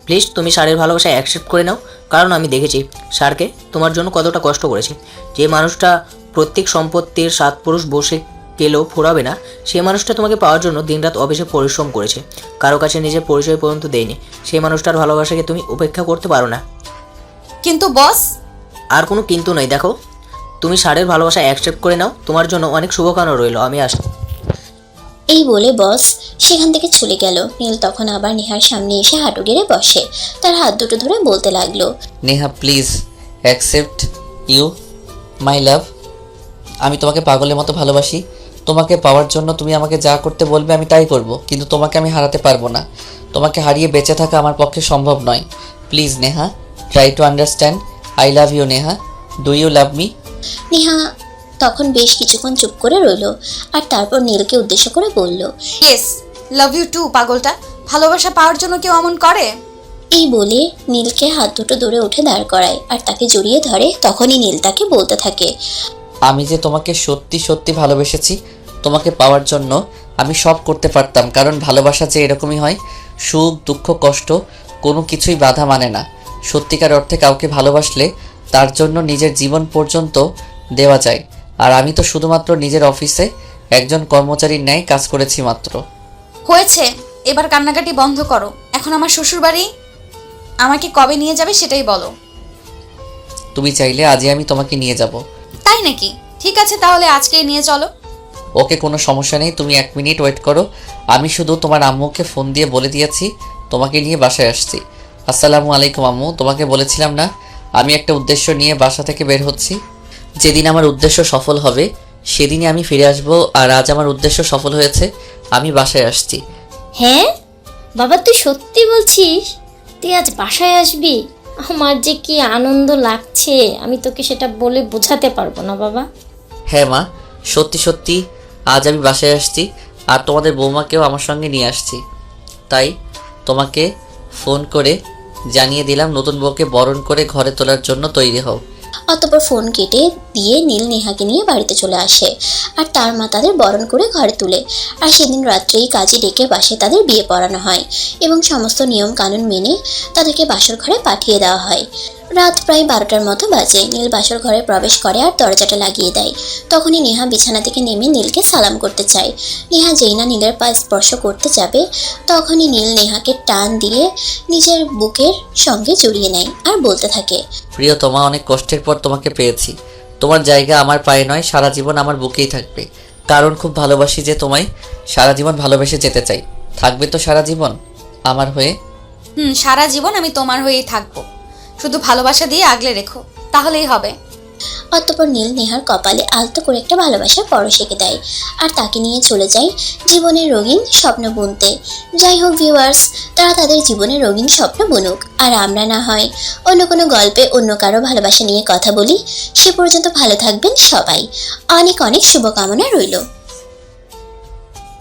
Please তুমি স্যারের ভালোবাসা অ্যাকসেপ্ট করে নাও, কারণ আমি দেখেছি স্যারকে তোমার জন্য কতটা কষ্ট করেছে। যে মানুষটা প্রত্যেক সম্পত্তির 7 পুরুষ বসে গেলেও ফুরাবে না, সেই মানুষটা তোমাকে পাওয়ার জন্য দিনরাত অফিসে পরিশ্রম করেছে, কারো কাছে নিজের পরিচয় পর্যন্ত দেয়নি। সেই মানুষটার ভালোবাসাকে তুমি উপেক্ষা করতে পারো না। কিন্তু বস, আর কোনো কিন্তু নয়, দেখো তুমি স্যারের ভালোবাসা অ্যাকসেপ্ট করে নাও, তোমার জন্য অনেক শুভকামনা রইল। আমি আসি। এই বলে বস সেখান থেকে চলে গেল। নীল তখন আবার নেহার সামনে এসে হাঁটু গেড়ে বসে, তার হাত দুটো ধরে বলতে লাগলো, Neha please accept you my love, আমি তোমাকে পাগলের মতো ভালোবাসি। তোমাকে পাওয়ার জন্য তুমি আমাকে যা করতে বলবে আমি তাই করব, কিন্তু তোমাকে আমি হারাতে পারবো না। তোমাকে হারিয়ে বেঁচে থাকা আমার পক্ষে সম্ভব নয়। Please Neha, try to understand. I love you Neha, do you love me? Neha তখন বেশ কিছুক্ষণ চুপ করে রইল, আর তারপর নীলকে উদ্দেশ্য করে বলল, ইয়েস, লাভ ইউ টু। পাগলটা, ভালোবাসা পাওয়ার জন্য কেউ এমন করে? এই বলে নীলকে হাত দুটো দূরে উঠে দাঁড় করায় আর তাকে জড়িয়ে ধরে। তখনই নীল তাকে বলতে থাকে, আমি যে তোমাকে সত্যি সত্যি ভালোবেসেছি। তোমাকে পাওয়ার জন্য আমি সব করতে পারতাম, কারণ ভালোবাসা যে এরকমই হয়, সুখ দুঃখ কষ্ট কোনো কিছুই বাধা মানে না। সত্যিকার অর্থে কাউকে ভালোবাসলে তার জন্য নিজের জীবন পর্যন্ত দেওয়া যায়। আর আমি তো শুধুমাত্র নিজের অফিসে একজন কর্মচারীর ন্যায় কাজ করেছি মাত্র। হয়েছে, এবার কান্নাকাটি বন্ধ করো। এখন আমার শ্বশুরবাড়ি, আমাকে কবে নিয়ে যাবে সেটাই বলো। তুমি চাইলে আজই আমি তোমাকে নিয়ে যাব। তাই নাকি? ঠিক আছে, তাহলে আজকেই নিয়ে চলো। ওকে, কোনো সমস্যা নেই, তুমি 1 মিনিট ওয়েট করো। আমি শুধু তোমার আম্মুকে ফোন দিয়ে বলে দিয়েছি তোমাকে নিয়ে বাসায় আসছি। আসসালামু আলাইকুম আম্মু, তোমাকে বলেছিলাম না আমি একটা উদ্দেশ্য নিয়ে বাসা থেকে বের হচ্ছি। যেদিন আমার উদ্দেশ্য সফল হবে সেদিনই আমি ফিরে আসব। আর আজ আমার উদ্দেশ্য সফল হয়েছে, আমি বাসায় আসছি। হ্যাঁ বাবা, তুই সত্যি বলছিস? তুই আজ বাসায় আসবি? আমার যে কি আনন্দ লাগছে, আমি তোকে সেটা বলে বোঝাতে পারবো না বাবা। হ্যাঁ মা, সত্যি সত্যি আজ আমি বাসায় আসছি, আর তোমাদের বৌমাকেও আমার সঙ্গে নিয়ে আসছি। তাই তোমাকে ফোন করে জানিয়ে দিলাম নতুন বউকে বরণ করে ঘরে তোলার জন্য তৈরি হও। অতঃপর ফোন কেটে দিয়ে নীল নেহাকে নিয়ে বাড়িতে চলে আসে, আর তার মা তাদের বরণ করে ঘরে তুলে। আর সেদিন রাত্রেই কাজী ডেকে বাসায় তাদের বিয়ে পড়ানো হয় এবং সমস্ত নিয়ম কানুন মেনে তাদেরকে বাসর ঘরে পাঠিয়ে দেওয়া হয়। রাত প্রায় 12টার মতো বাজে। নীল বাসর ঘরে প্রবেশ করে আর দরজাটা লাগিয়ে দেয়। তখনই নেহা বিছানা থেকে নেমে নীলকে সালাম করতে চায়। নেহা যেই না নীলের পা স্পর্শ করতে যাবে, তখনই নীল নেহাকে টান দিয়ে নিজের বুকের সঙ্গে জড়িয়ে নেয় আর বলতে থাকে, প্রিয়তমা, অনেক কষ্টের পর তোমাকে পেয়েছি। তোমার জায়গা আমার পায়ে নয়, সারা জীবন আমার বুকেই থাকবে। কারণ খুব ভালোবাসি যে তোমায়, সারা জীবন ভালোবেসে যেতে চাই। থাকবে তো সারা জীবন আমার হয়ে? সারা জীবন আমি তোমার হয়েই থাকবো। শুধু ভালোবাসা দিয়ে আগলে রেখো, তাহলেই হবে। অতঃপর নীল নেহার কপালে আলতো করে একটা ভালোবাসার পরশ এঁকে দেয় আর তাকে নিয়ে চলে যায় জীবনের রঙিন স্বপ্ন বুনতে। যাই হোক ভিউয়ার্স, তারা তাদের জীবনের রঙিন স্বপ্ন বুনুক, আর আমরা না হয় অন্য কোনো গল্পে অন্য কারো ভালোবাসা নিয়ে কথা বলি। সে পর্যন্ত ভালো থাকবেন সবাই। অনেক অনেক শুভকামনা রইল।